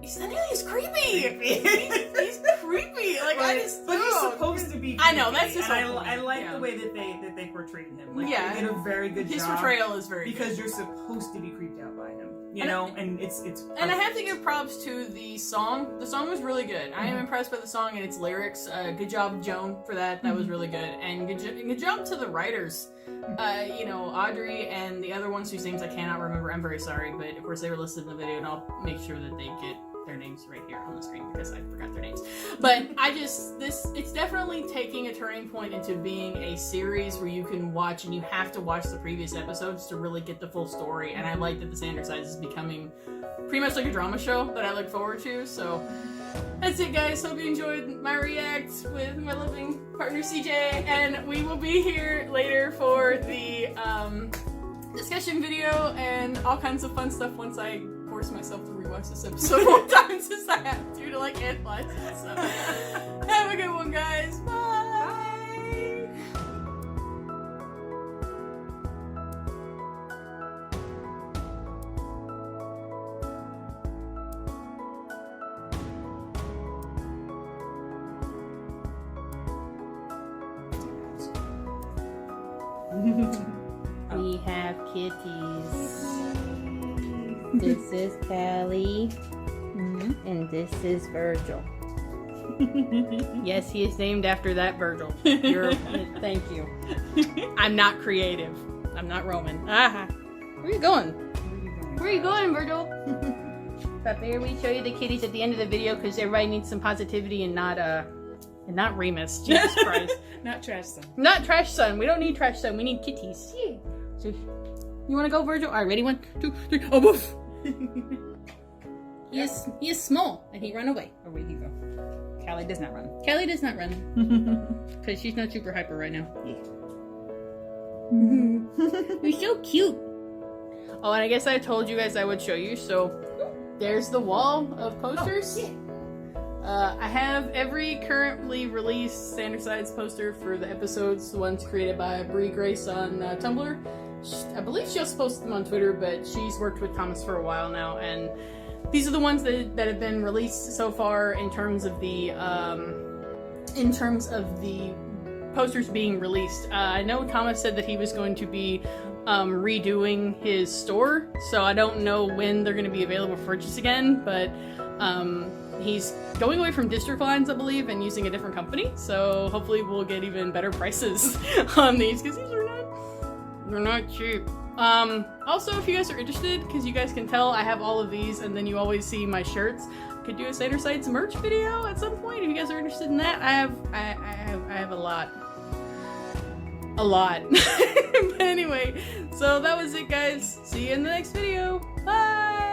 [SPEAKER 1] He's not nearly as creepy. He's creepy. Like
[SPEAKER 6] but,
[SPEAKER 1] I just.
[SPEAKER 6] But he's supposed to be. Creepy.
[SPEAKER 1] I know that's just.
[SPEAKER 6] I like the way that they portrayed him. Like, they did a very good job.
[SPEAKER 1] His portrayal is very
[SPEAKER 6] because
[SPEAKER 1] good.
[SPEAKER 6] you're supposed to be creeped out by him. You know, and it's. Perfect.
[SPEAKER 1] And I have to give props to the song. The song was really good. I am impressed by the song and its lyrics. Good job, Joan, for that. That was really good. And good job to the writers. You know, Audrey and the other ones whose names I cannot remember. I'm very sorry, but of course they were listed in the video, and I'll make sure that they get their names right here on the screen because I forgot their names. But it's definitely taking a turning point into being a series where you can watch and you have to watch the previous episodes to really get the full story. And I like that the standard size is becoming pretty much like a drama show that I look forward to. So that's it, guys. Hope you enjoyed my react with my loving partner CJ, and we will be here later for the discussion video and all kinds of fun stuff once I force myself to rewatch this episode more times as I have to like analyze it. So have a good one, guys. Bye.
[SPEAKER 8] We have kitties. This is Callie, and this is Virgil.
[SPEAKER 1] Yes, he is named after that Virgil.
[SPEAKER 8] Thank you.
[SPEAKER 1] I'm not creative. I'm not Roman. Aha. Where are you going? Where are you going, Virgil? But better we show you the kitties at the end of the video because everybody needs some positivity and not Remus. Jesus Christ.
[SPEAKER 6] Not trash son.
[SPEAKER 1] Not trash son. We don't need trash son. We need kitties. So, you want to go, Virgil? All right, ready? 1, 2, 3. Oh, woof. He is small, and he ran away.
[SPEAKER 6] Oh, where'd he go? Callie does not run.
[SPEAKER 1] Callie does not run. Because she's not super hyper right now.
[SPEAKER 6] Yeah.
[SPEAKER 1] You're so cute. Oh, and I guess I told you guys I would show you, so there's the wall of posters.
[SPEAKER 6] Oh, yeah.
[SPEAKER 1] I have every currently released standard size poster for the episodes, the ones created by Brie Grace on Tumblr. I believe she also posted them on Twitter, but she's worked with Thomas for a while now, and these are the ones that have been released so far in terms of the posters being released. I know Thomas said that he was going to be redoing his store, so I don't know when they're going to be available for purchase again, but he's going away from district lines, I believe, and using a different company, so hopefully we'll get even better prices on these, because these are they're not cheap. Also, if you guys are interested, because you guys can tell I have all of these, and then you always see my shirts, I could do a Standard Sides merch video at some point if you guys are interested in that. I have a lot. But anyway, so that was it, guys. See you in the next video. Bye!